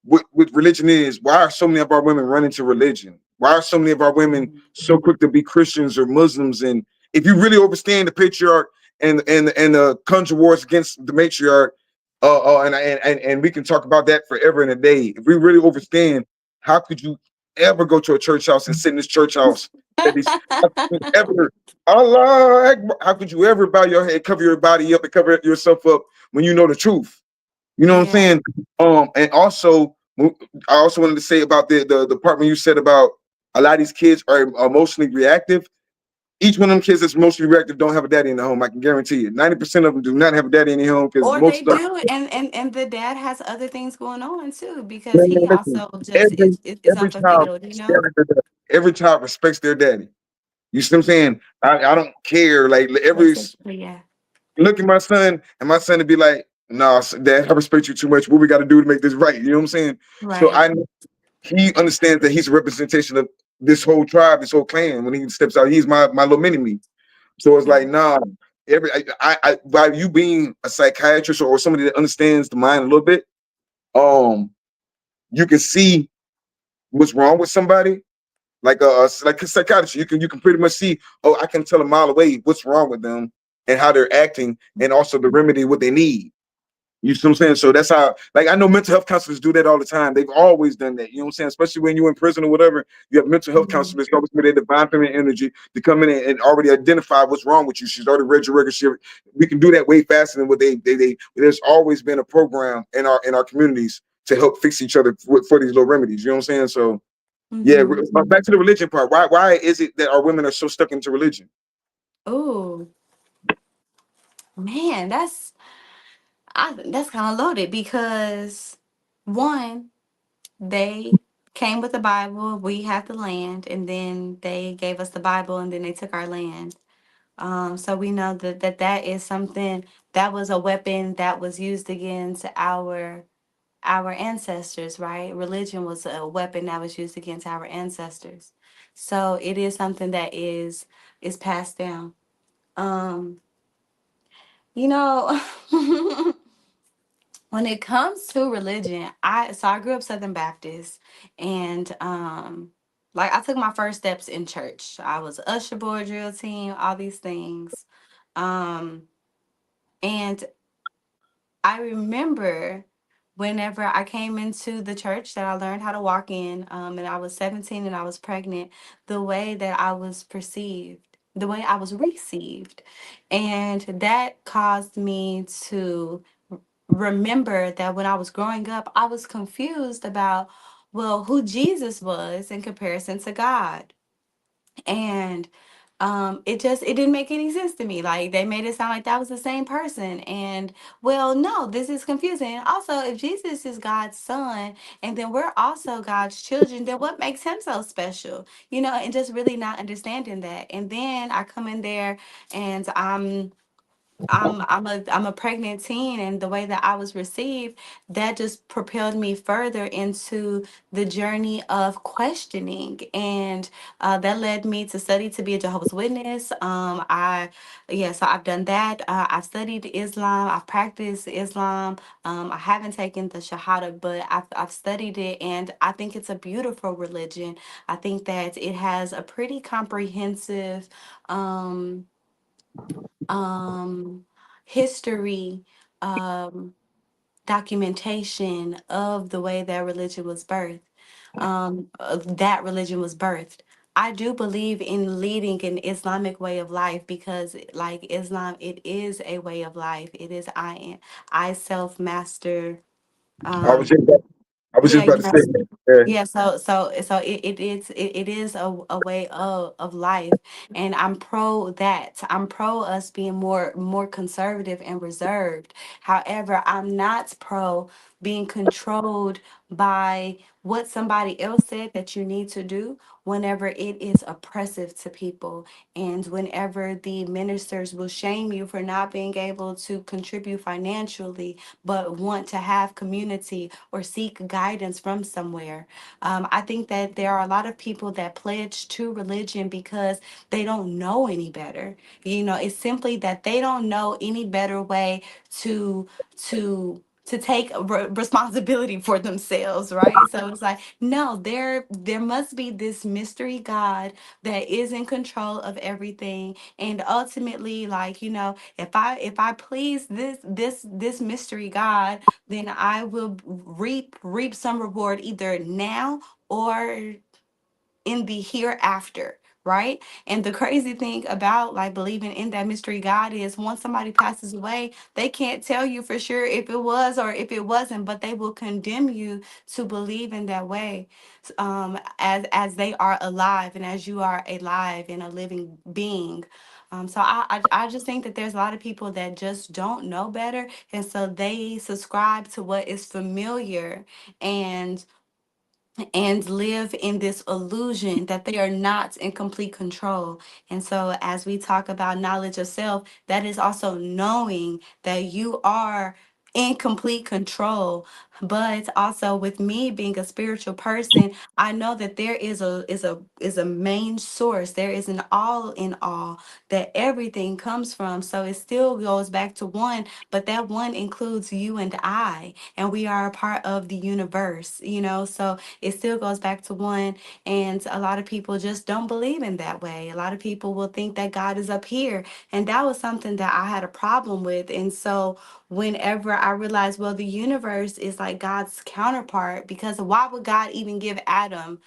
what religion is, why are so many of our women running to religion? Why are so many of our women so quick to be Christians or Muslims? And if you really understand the patriarch and the conjure wars against the matriarch, and we can talk about that forever and a day. If we really understand, how could you ever go to a church house and sit in this church house? How could you ever, Allah Akbar, how could you ever bow your head, cover your body up, and cover yourself up when you know the truth? You know what I'm Yeah. saying? And also, I also wanted to say about the part when you said about a lot of these kids are emotionally reactive. Each one of them kids that's mostly reactive don't have a daddy in the home. I can guarantee you. 90% of them do not have a daddy in the home because Or they most of do, and the dad has other things going on too, because man, he listen, also just every is every child unfulfilled, you know? staring at their daddy. Every child respects their daddy. You see what I'm saying? I don't care. Like every Basically, yeah. look at my son, and my son to be like, "Nah, Dad, I respect you too much. What we got to do to make this right?" You know what I'm saying? So Right. I know he understands that he's a representation of this whole tribe, this whole clan. When he steps out, he's my little mini me. So it's like, Right. nah. By you being a psychiatrist or somebody that understands the mind a little bit, um, you can see what's wrong with somebody. Like a psychiatrist, you can pretty much see. Oh, I can tell a mile away what's wrong with them and how they're acting, and also the remedy what they need. You see what I'm saying? So that's how, like, I know mental health counselors do that all the time. They've always done that. You know what I'm saying? Especially when you're in prison or whatever, you have mental health Mhm. counselors always with their divine feminine energy to come in and already identify what's wrong with you. She's already read your record. We can do that way faster than what they. There's always been a program in our communities to help fix each other for these little remedies. You know what I'm saying? So yeah, Mhm. back to the religion part. Why is it that our women are so stuck into religion? Oh man, that's kind of loaded because one, they came with the Bible, we have the land, and then they gave us the Bible, and then they took our land. So we know that is something that was a weapon that was used against our ancestors, right? Religion was a weapon that was used against our ancestors. So it is something that is passed down. Um, you know, when it comes to religion, I grew up Southern Baptist, and like I took my first steps in church. I was a usher boy, drill team, all these things. Um, and I remember whenever I came into the church that I learned how to walk in, and I was 17 and I was pregnant, the way that I was perceived, the way I was received. And that caused me to remember that when I was growing up, I was confused about, well, who Jesus was in comparison to God. And it didn't make any sense to me. Like they made it sound like that was the same person, and well, no, this is confusing. Also, if Jesus is God's son and then we're also God's children, then what makes him so special, and just really not understanding that. And then I come in there, and I'm a pregnant teen, and the way that I was received, that just propelled me further into the journey of questioning, and that led me to study to be a Jehovah's Witness. So I've done that. I've studied Islam. I've practiced Islam. I haven't taken the Shahada, but I've studied it, and I think it's a beautiful religion. I think that it has a pretty comprehensive. Um, um, History, um, documentation of the way that religion was birthed. That religion was birthed. I do believe in leading an Islamic way of life because, like Islam, it is a way of life. It is I self master. I was Um, just about, I was just yeah, about to say yes. that. Yeah. Yeah, so it is a way of life, and I'm pro that. I'm pro us being more conservative and reserved. However, I'm not pro being controlled by what somebody else said that you need to do whenever it is oppressive to people, and whenever the ministers will shame you for not being able to contribute financially but want to have community or seek guidance from somewhere. I think that there are a lot of people that pledge to religion because they don't know any better. It's simply that they don't know any better way to to take responsibility for themselves, right? So it's like, no, there must be this mystery God that is in control of everything, and ultimately, like, if I please this mystery God, then I will reap some reward either now or in the hereafter, right? And the crazy thing about like believing in that mystery God is once somebody passes away, they can't tell you for sure if it was or if it wasn't, but they will condemn you to believe in that way, as they are alive and as you are alive and a living being. So I just think that there's a lot of people that just don't know better, and so they subscribe to what is familiar, and live in this illusion that they are not in complete control. And so, as we talk about knowledge of self, that is also knowing that you are in complete control. But also, with me being a spiritual person, I know that there is a main source. There is an all in all that everything comes from. So it still goes back to one, but that one includes you and I, and we are a part of the universe. So it still goes back to one. And a lot of people just don't believe in that way. A lot of people will think that God is up here. And that was something that I had a problem with. And so whenever I realized, well, the universe is like God's counterpart, because why would God even give Adam?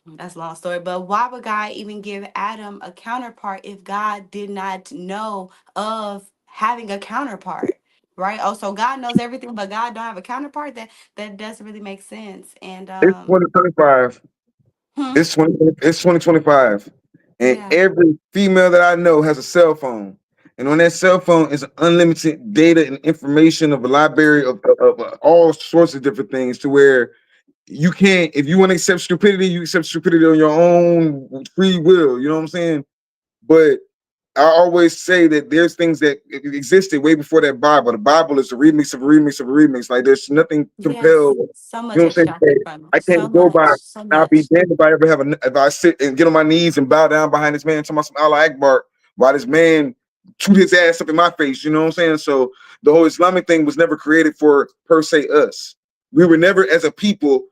That's a long story, but why would God even give Adam a counterpart if God did not know of having a counterpart? Right? Oh, so God knows everything, but God don't have a counterpart. That doesn't really make sense. And It's 2025. hmm, It's 2025, and yeah, every female that I know has a cell phone, and on that cell phone is unlimited data and information of a library of all sorts of different things. To where you can't, if you want to accept stupidity, you accept stupidity on your own free will. You know what I'm saying? But I always say that there's things that existed way before that Bible. The Bible is a remix of a remix of a remix. Like there's nothing yes, compelled. so You much know what I'm extracted saying? from it. I So can't go much, by. so I'll be much. damned if I ever have if I sit and get on my knees and bow down behind this man talking about some Allah Akbar while this man shoot his ass up in my face. You know what I'm saying? So the whole Islamic thing was never created for per se us. We were never as a people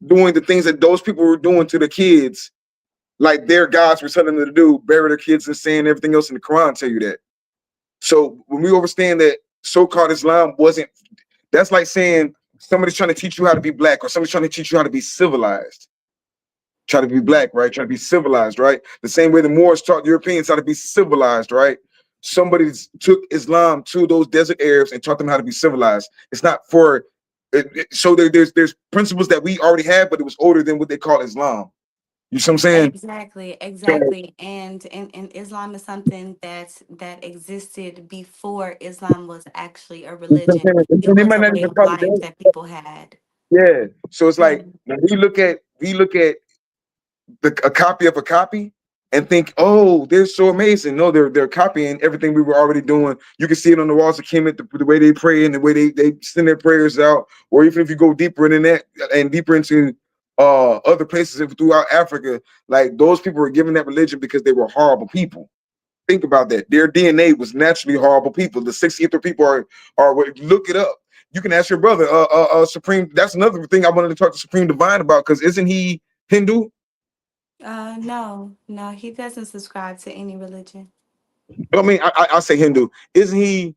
doing the things that those people were doing to the kids, like their gods were telling them to do, bury their kids and saying everything else in the Quran tell you that. So when we understand that so-called Islam wasn't, that's like saying somebody's trying to teach you how to be black, or somebody's trying to teach you how to be civilized. Try to be black, right? Try to be civilized, right? The same way the Moors taught Europeans how to be civilized, right? Somebody took Islam to those desert Arabs and taught them how to be civilized. It's not for so there's principles that we already had, but it was older than what they call Islam. You see what I'm saying? Exactly, So exactly. And Islam is something that existed before Islam was actually a you see what religion. I'm saying? It And they was might a not way even of call it life that. that people had. Yeah. So it's Yeah. like when we look at a copy of a copy and think, oh, they're so amazing. No, they're copying everything we were already doing. You can see it on the walls of Kemet, the way they pray and the way they send their prayers out. Or even if you go deeper in that and deeper into other places throughout Africa, like those people were given that religion because they were horrible people. Think about that. Their DNA was naturally horrible people. The six ether people are look it up. You can ask your brother, Supreme. That's another thing I wanted to talk to Supreme Divine about, because isn't he Hindu? No, no, he doesn't subscribe to any religion. I mean, I say Hindu. Isn't he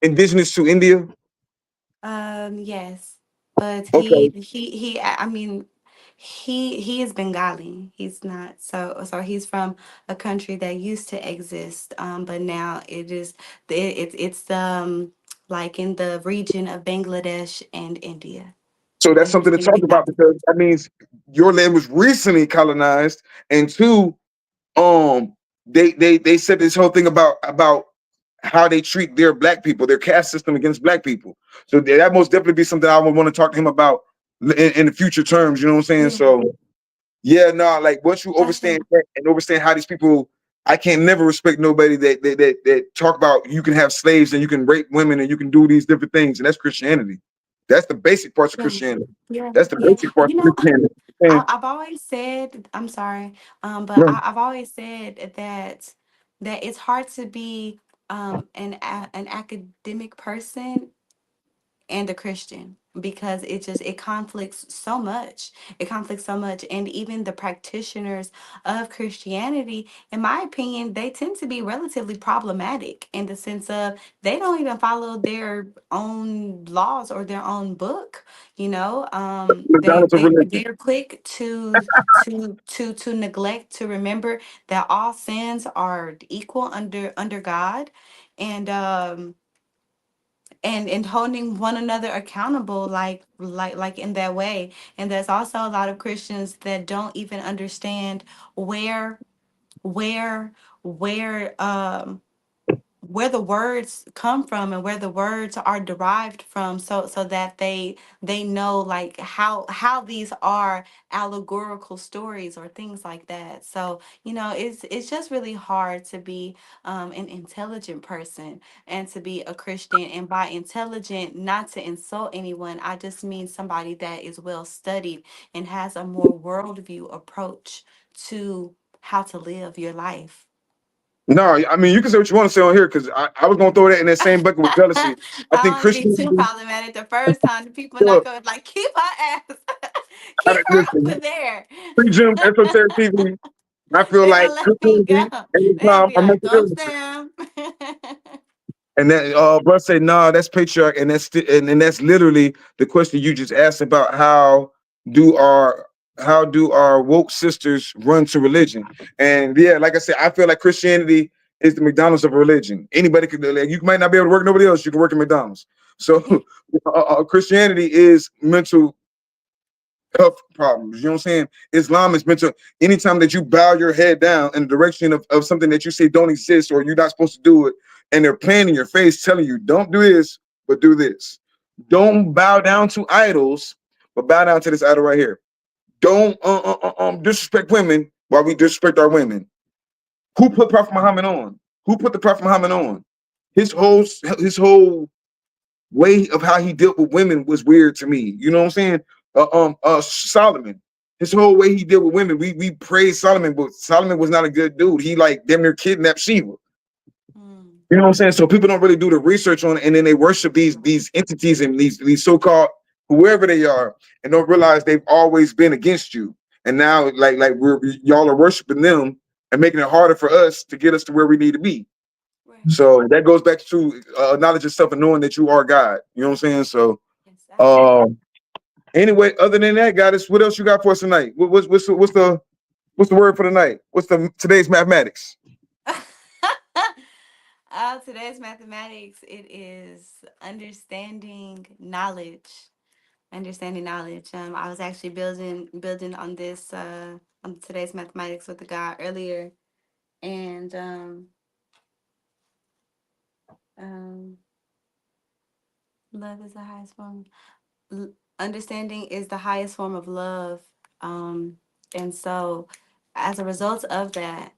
indigenous to India? Yes, but Okay, I mean, he is Bengali. He's not, so he's from a country that used to exist, but now it's like in the region of Bangladesh and India, so but that's he's something to been talk about, repatriated. because that means your land was recently colonized, and two, um, they said this whole thing about how they treat their black people, their caste system against black people. So that most definitely be something I would want to talk to him about in the future terms. You know what I'm saying? Yeah, So yeah, no, like once you understand definitely. that and understand how these people, I can't never respect nobody that talk about you can have slaves and you can rape women and you can do these different things, and that's Christianity. That's the basic parts of Yeah, Christianity. yeah, That's the yeah. basic parts of Christianity. And I've always said, I'm sorry, but no, I've always said that it's hard to be an academic person and a Christian, because it conflicts so much. It conflicts so much. And even the practitioners of Christianity, in my opinion, they tend to be relatively problematic in the sense of they don't even follow their own laws or their own book. You know, McDonald's of religion. they're quick to neglect to remember that all sins are equal under God, and and holding one another accountable, like in that way. And there's also a lot of Christians that don't even understand where where where where the words come from and where the words are derived from, so that they know like how these are allegorical stories or things like that. So it's just really hard to be an intelligent person and to be a Christian. And by intelligent, not to insult anyone, I just mean somebody that is well studied and has a more worldview approach to how to live your life. No, I mean you can say what you want to say on here because I was gonna throw that in that same bucket with jealousy. I I don't think want to be too Christianity. problematic the first time. The people not Look, going to like keep her ass, keep her listen, over there. pre-gym esoteric TV. I feel They're like gonna let me go. Christianity every They're gonna time be I like, mention "Go illnesses. Sam." And that bro say, nah, that's patriarch, and and that's literally the question you just asked about do our how do our woke sisters run to religion? And yeah, like I said, I feel like Christianity is the McDonald's of religion. Anybody could like, you might not be able to work nobody else, you can work at McDonald's. So Christianity is mental health problems. You know what I'm saying? Islam is mental. Anytime that you bow your head down in the direction of something that you say don't exist or you're not supposed to do it, and they're playing in your face, telling you, don't do this, but do this. Don't bow down to idols, but bow down to this idol right here. Don't disrespect women while we disrespect our women. Who put Prophet Muhammad on? Who put the Prophet Muhammad on? His whole way of how he dealt with women was weird to me. You know what I'm saying? Solomon, his whole way he dealt with women, we praised Solomon, but Solomon was not a good dude. He like damn near kidnapped Sheba. Mm, You know what I'm saying? So people don't really do the research on it, and then they worship these entities and these so-called whoever they are, and don't realize they've always been against you. And now y'all are worshiping them and making it harder for us to get us to where we need to be. right. So that goes back to knowledge of self and knowing that you are God. You know what I'm saying? So Yes, absolutely. um anyway, other than that, goddess, what else you got for us tonight? What's the word for the night? What's the today's mathematics? Today's mathematics, it is understanding knowledge. Understanding knowledge. I was actually building on this on today's mathematics with the guy earlier, and um, love is the highest form. Understanding is the highest form of love, and so as a result of that,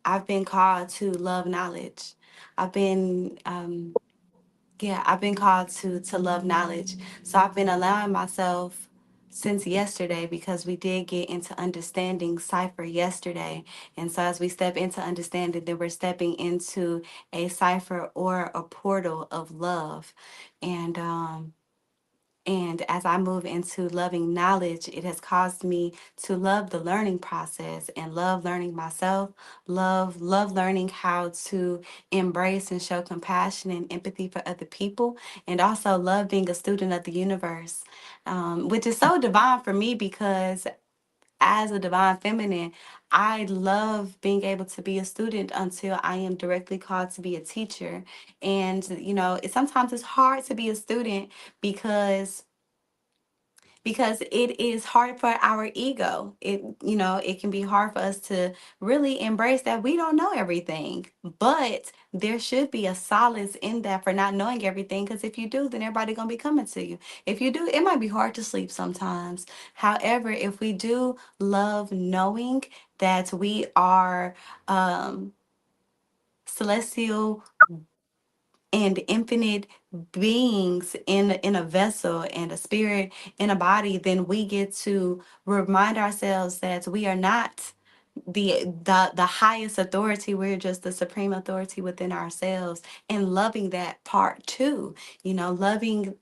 I've been called to love knowledge. I've been Yeah, I've been called to love knowledge. So I've been allowing myself since yesterday, because we did get into understanding cipher yesterday. And so as we step into understanding, then we're stepping into a cipher or a portal of love. And and as I move into loving knowledge, it has caused me to love the learning process and love learning myself, love learning how to embrace and show compassion and empathy for other people, and also love being a student of the universe, which is so divine for me because as a divine feminine, I love being able to be a student until I am directly called to be a teacher. And sometimes it's hard to be a student because it is hard for our ego. It can be hard for us to really embrace that we don't know everything. But there should be a solace in that for not knowing everything. Because if you do, then everybody gonna be coming to you. If you do, it might be hard to sleep sometimes. However, if we do love knowing that we are celestial and infinite beings in a vessel and a spirit in a body, then we get to remind ourselves that we are not. the highest authority. We're just the supreme authority within ourselves, and loving that part too. You know, loving,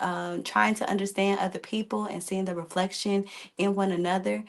trying to understand other people and seeing the reflection in one another.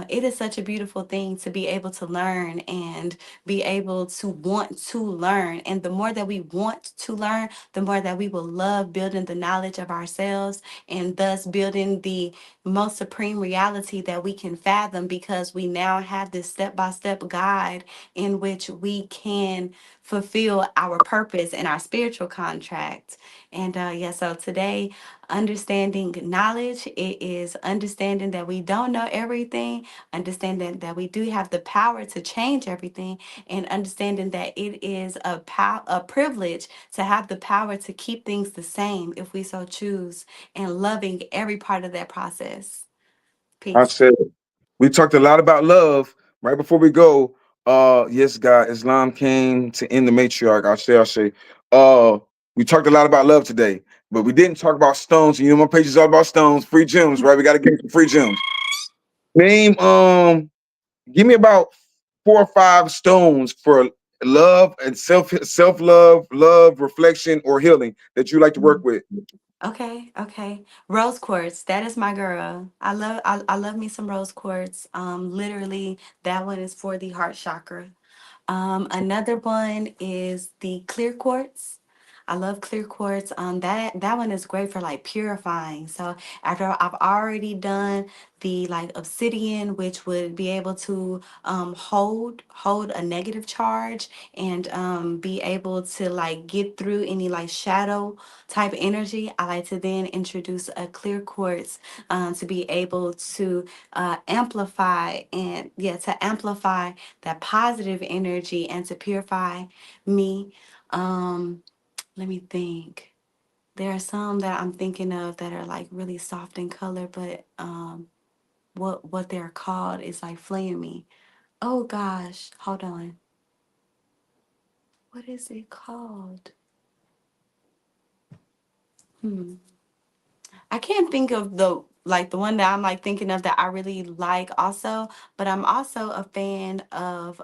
It is such a beautiful thing to be able to learn and be able to want to learn. And the more that we want to learn, the more that we will love building the knowledge of ourselves, and thus building the most supreme reality that we can fathom, because we now have this step by step guide in which we can fulfill our purpose and our spiritual contract. And yeah, so today, understanding knowledge, it is understanding that we don't know everything, understanding that we do have the power to change everything, and understanding that it is a privilege to have the power to keep things the same if we so choose, and loving every part of that process. I Peace. said we talked a lot about love. Right before we go, yes, God, Islam came to end the matriarch. I say. Uh, we talked a lot about love today, but we didn't talk about stones. You know, my page is all about stones, free gems, right? We got to get some free gems. Name, give me about 4 or 5 stones for love and self love, love, reflection, or healing that you like to work Mhm. with. Okay, okay. Rose quartz, that is my girl. I love me some rose quartz. Literally, that one is for the heart chakra. Another one is the clear quartz. I love clear quartz. That one is great for like purifying. So after I've already done the like obsidian, which would be able to hold a negative charge, and be able to like get through any like shadow type energy, I like to then introduce a clear quartz, to be able to amplify, and yeah, to amplify that positive energy and to purify me. Um, Let me think. There are some that I'm thinking of that are like really soft in color, but what they're called is like fleeing me. Oh gosh, hold on. What is it called? Hmm. I can't think of the one that I'm like thinking of that I really like also, but I'm also a fan of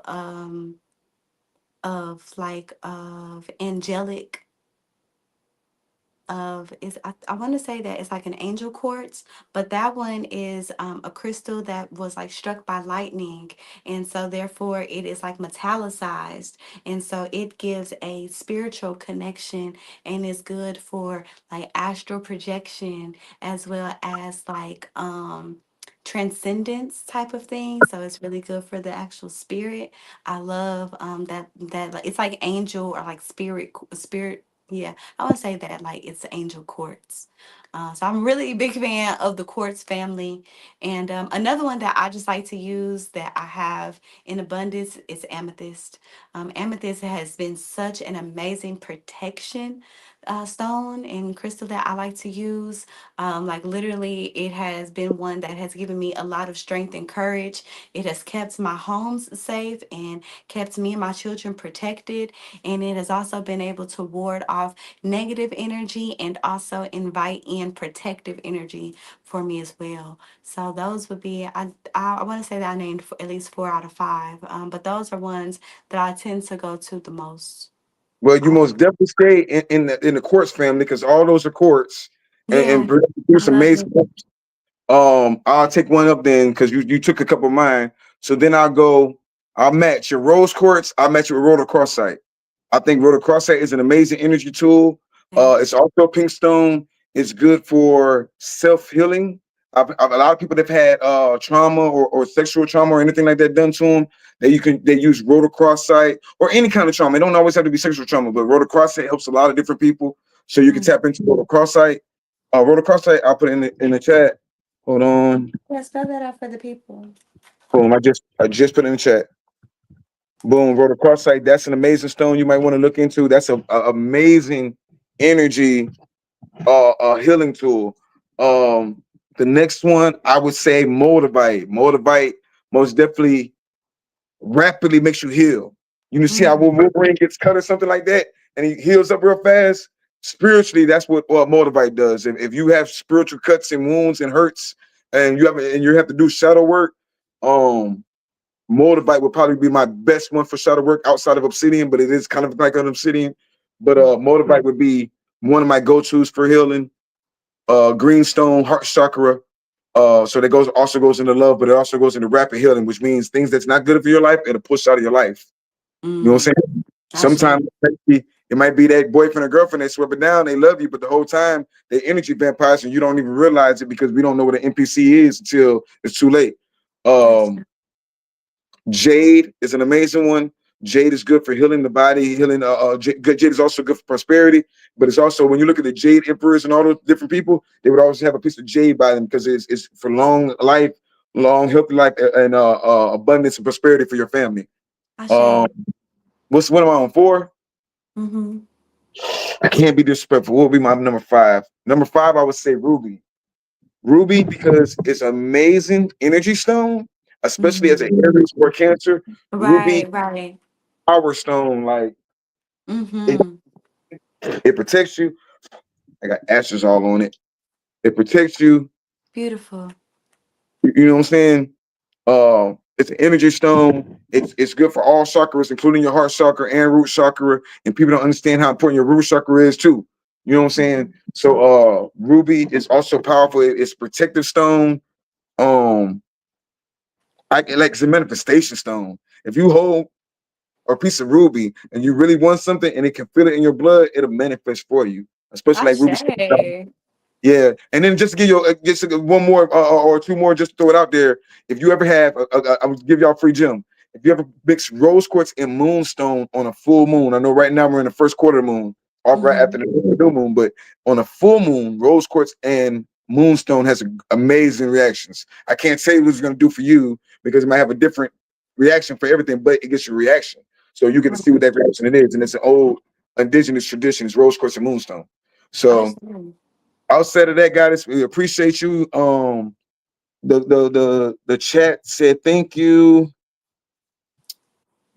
angelic, of is I want to say that it's like an angel quartz, but that one is a crystal that was like struck by lightning, and so therefore it is like metallicized, and so it gives a spiritual connection, and is good for like astral projection, as well as like transcendence type of thing. So it's really good for the actual spirit. I love that like, it's like angel or like spirit, yeah, I would say that like it's angel quartz. So I'm really a big fan of the quartz family. And another one that I just like to use that I have in abundance is amethyst. Amethyst has been such an amazing protection stone and crystal that I like to use. Like literally, it has been one that has given me a lot of strength and courage. It has kept my homes safe and kept me and my children protected, and it has also been able to ward off negative energy and also invite in protective energy for me as well. So those would be, I want to say that I named at least 4 out of 5, but those are ones that I tend to go to the most Well, you most often. definitely stay in the quartz family because all those are quartz and Yeah, I produce love amazing. it. I'll take one up then because you took a couple of mine. So then I'll match your rose quartz. I'll match it with rhodocrosite. I think rhodocrosite is an amazing energy tool. Okay. It's also pink stone. It's good for self healing. A lot of people that've had trauma or sexual trauma or anything like that done to them, they use rhodocrosite or any kind of trauma. It don't always have to be sexual trauma, but rhodocrosite helps a lot of different people. So you can Mm. tap into rhodocrosite. Rhodocrosite, I'll put it in the chat. Hold on. Yeah, spell that out for the people. Boom. I just put it in the chat. Boom. Rhodocrosite. That's an amazing stone you might want to look into. That's a amazing energy healing tool. The next one I would say moldavite. Moldavite most definitely rapidly makes you heal. You see how Mm. Wolverine gets cut or something like that, and he heals up real fast. Spiritually, that's what moldavite does. If you have spiritual cuts and wounds and hurts, and you have to do shadow work, um, Moldavite would probably be my best one for shadow work outside of obsidian, but it is kind of like an obsidian. But Moldavite would be one of my go-tos for healing. Greenstone, heart chakra. So that goes into love, but it also goes into rapid healing, which means things that's not good for your life, it'll push out of your life. You know what I'm Mm. saying? I share. Sometimes it might be that boyfriend or girlfriend that swept it down. They love you, but the whole time they energy vampires, and you don't even realize it because we don't know what an NPC is until it's too late. Um, Gotcha. Jade is an amazing one. Jade is good for healing the body, healing. Jade is also good for prosperity, but it's also when you look at the Jade emperors and all those different people, they would always have a piece of Jade by them because it's for long life, long healthy life, and abundance and prosperity for your family. I Um, share. what's what am I on for? Mm-hmm. I can't be disrespectful. What would be my number five? Number five, I would say Ruby. Ruby because it's amazing energy stone, especially as Mm-hmm. an Aries or Cancer. Ruby Right, right. power stone, like it, Mm-hmm. it protects you. I got ashes all on it. It protects you. Beautiful. You know what I'm saying? It's an energy stone. It's good for all chakras, including your heart chakra and root chakra. And people don't understand how important your root chakra is too. You know what I'm saying? So ruby is also powerful. It's protective stone. Um, I like it's a manifestation stone. If you hold a piece of ruby and you really want something and it can feel it in your blood, it'll manifest for you. Especially I like ruby. share. Yeah, and then just to give you just one more or two more, just to throw it out there. If you ever have, I would give y'all a free gem. If you ever mix rose quartz and moonstone on a full moon, I know right now we're in the first quarter of the moon, or right after Mm-hmm. the new moon, but on a full moon, rose quartz and moonstone has amazing reactions. I can't say what it's going to do for you because it might have a different reaction for everything, but it gets your reaction, so you get to see what that reaction it is, and it's an old indigenous tradition. It's rose quartz and moonstone. I So share. outside of that, guys, we appreciate you. The chat said thank you.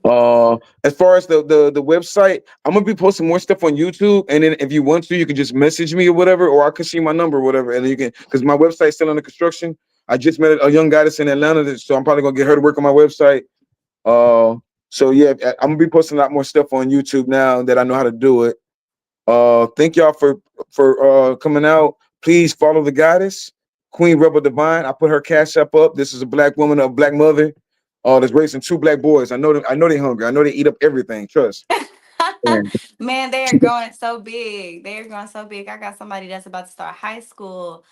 As far as the website, I'm gonna be posting more stuff on YouTube, and then if you want to, you can just message me or whatever, or I can see my number or whatever, and then you can because my website's still under construction. I just met a young guy that's in Atlanta, so I'm probably gonna get her to work on my website. Uh, so yeah, I'm gonna be posting a lot more stuff on YouTube now that I know how to do it. Thank y'all for coming out. Please follow the goddess, Queen Rebel Divine. I put her cash app up. This is a black woman, a black mother, that's raising two black boys. I know them, I know they hungry. I know they eat up everything. Trust. Man. Man, they are growing so big. They are growing so big. I got somebody that's about to start high school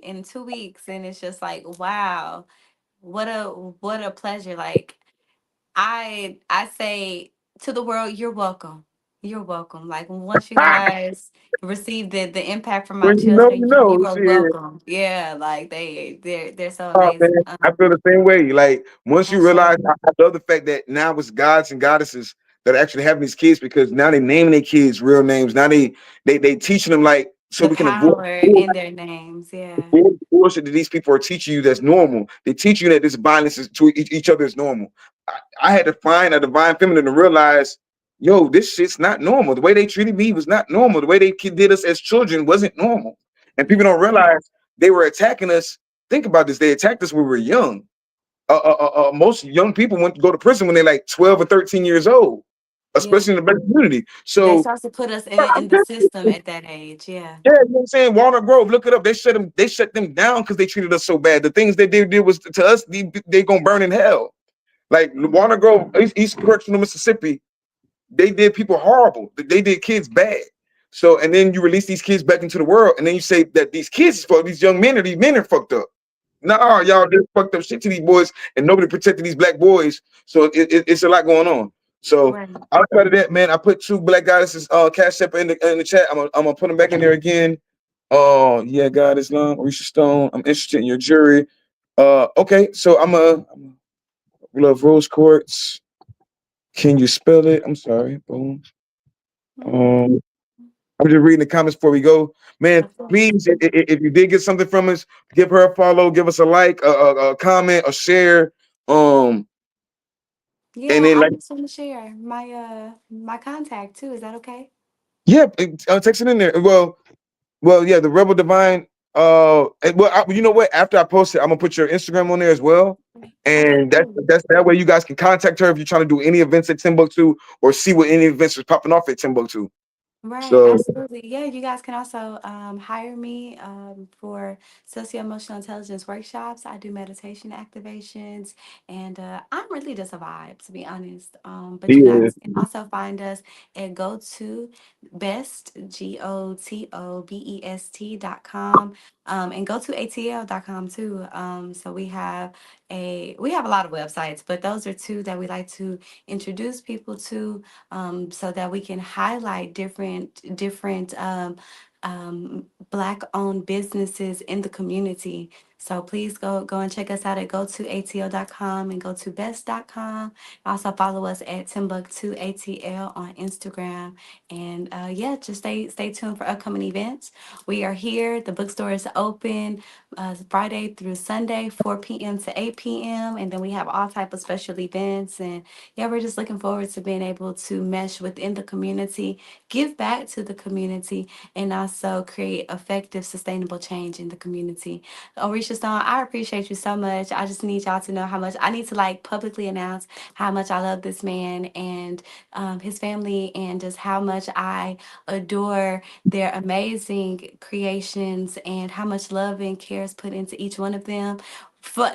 in 2 weeks, and it's just like, wow, what a pleasure. Like I say to the world, you're welcome. You're welcome. Like once you guys receive the impact from my When you children, know, you are shit. welcome. Yeah, like they're so Oh, man, amazing. I feel the same way. Like once I you share realize, I love the fact that now it's gods and goddesses that are actually having these kids because now they naming their kids real names. Now they teaching them like so the we can avoid power in their names. Yeah. bullshit that these people are teaching you that's normal. They teach you that this violence is to each other is normal. I had to find a divine feminine to realize, yo, this shit's not normal. The way they treated me was not normal. The way they did us as children wasn't normal. And people don't realize they were attacking us. Think about this. They attacked us when we were young. Most young people went to go to prison when they're like 12 or 13 years old, Yeah. especially in the black community. They So start to put us in the system at that age. Yeah. yeah, you know what I'm saying? Walnut Grove, look it up. They shut them down because they treated us so bad. The things that they did was to us, they gonna burn in hell. Like Walnut Grove, East Correctional, Mississippi, they did people horrible. They did kids bad. So, and then you release these kids back into the world, and then you say that these kids is fucked, these young men or these men are fucked up. Nah, y'all did fucked up shit to these boys, and nobody protected these black boys. So it's a lot going on. So Right. outside of that, man, I put two black goddesses cash up in the chat. I'm gonna put them back in there again. Oh yeah, God Islam, Orisha Stone. I'm interested in your jury. Okay, so I'm a love rose quartz. Can you spell it? I'm sorry. Boom. Mm, Um, I'm just reading the comments before we go. Man, of course. please, if you did get something from us, give her a follow, give us a like, a comment, a share. Um, and Yeah, then I like, just want to share my contact too. Is that okay? yeah, text it in there. Well, yeah, the Rebel Divine. You know what? After I post it, I'm gonna put your Instagram on there as well. And Absolutely. that's that way you guys can contact her if you're trying to do any events at Timbuktu or see what any events is popping off at Timbuktu. Right, So absolutely. Yeah, you guys can also hire me for socio-emotional intelligence workshops. I do meditation activations, and I'm really just a vibe, to be honest. But you yeah, guys can also find us at go to best, GOTOBEST.com, and go to ATL.com too. So we have a lot of websites, but those are two that we like to introduce people to, so that we can highlight Black owned businesses in the community. So please go and check us out at go to ATL.com and go to best.com. Also follow us at Timbuktu ATL on Instagram. And yeah, just stay tuned for upcoming events. We are here. The bookstore is open Friday through Sunday, 4 p.m. to 8 p.m. And then we have all type of special events. And yeah, we're just looking forward to being able to mesh within the community, give back to the community, and also create effective, sustainable change in the community. Orisha Stone, I appreciate you so much. I just need y'all to know how much I need to like publicly announce how much I love this man and his family, and just how much I adore their amazing creations and how much love and care is put into each one of them.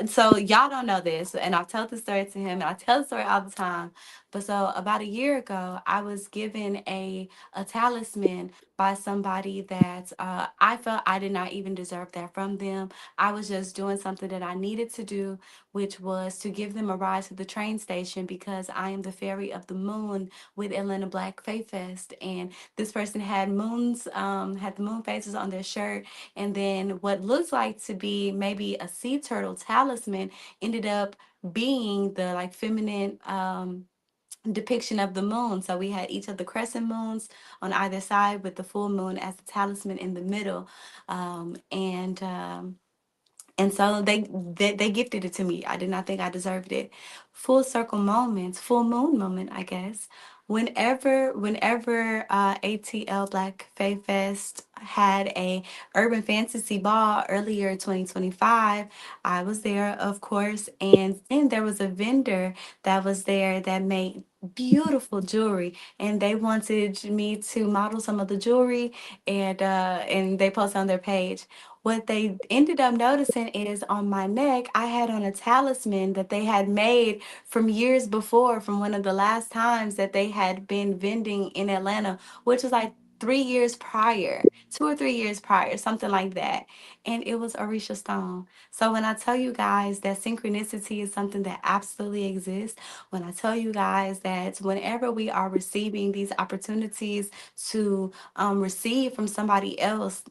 So y'all don't know this, and I've told the story to him, and I tell the story all the time. But so about a year ago, I was given a talisman by somebody that I felt I did not even deserve that from them. I was just doing something that I needed to do, which was to give them a ride to the train station because I am the fairy of the moon with Atlanta Black Faith Fest, and this person had had the moon phases on their shirt, and then what looks like to be maybe a sea turtle talisman ended up being the like feminine depiction of the moon. So we had each of the crescent moons on either side with the full moon as the talisman in the middle. And so they gifted it to me. I did not think I deserved it. Full circle moments, full moon moment, I guess. Whenever ATL Black Faith Fest had a urban fantasy ball earlier 2025, I was there, of course, and then there was a vendor that was there that made beautiful jewelry, and they wanted me to model some of the jewelry, and they posted on their page. What they ended up noticing is on my neck, I had on a talisman that they had made from years before, from one of the last times that they had been vending in Atlanta, which was like 3 years prior, 2 or 3 years prior, something like that. And it was Orisha Stone. So when I tell you guys that synchronicity is something that absolutely exists, when I tell you guys that whenever we are receiving these opportunities to receive from somebody else,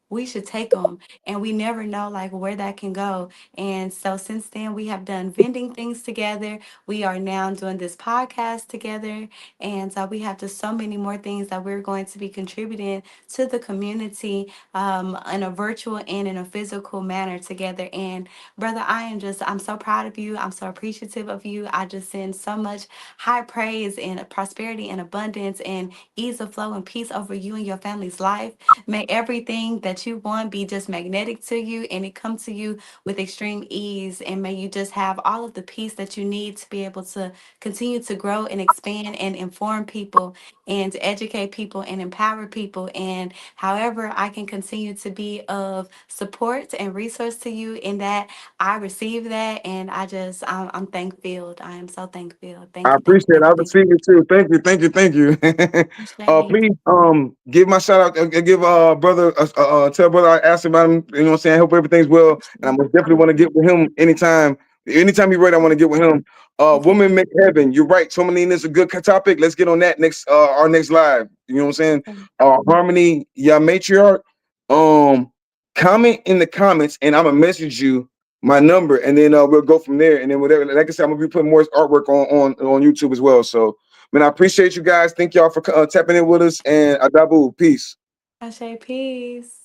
we should take them, and we never know like where that can go. And so since then we have done vending things together, we are now doing this podcast together, and we have just so many more things that we're going to be contributing to the community, in a virtual and in a physical manner together. And brother, I'm so proud of you. I'm so appreciative of you. I just send so much high praise and prosperity and abundance and ease of flow and peace over you and your family's life. May everything that you want be just magnetic to you and it come to you with extreme ease. And may you just have all of the peace that you need to be able to continue to grow and expand and inform people and to educate people and empower people. And however I can continue to be of support and resource to you in that, I receive that. And I'm thank filled. I am so thank filled. I Thank you, thank you, appreciate it. thank I you, thank receive it too. Thank you, thank you, thank you. you. Please give my shout out, give brother tell brother I asked about him, you know what I'm saying? I hope everything's well. And I most definitely want to get with him anytime. Anytime he's ready, I want to get with him. Okay. Women make heaven. You're right. Tourmaline is a good topic. Let's get on that next our next live. You know what I'm saying? Okay. Harmony, yeah, matriarch. Um Comment in the comments and I'm gonna message you my number, and then we'll go from there. And then whatever, like I said, I'm gonna be putting more artwork on YouTube as well. So, man, I appreciate you guys. Thank y'all for tapping in with us. And Adabu, peace. Ashe, peace.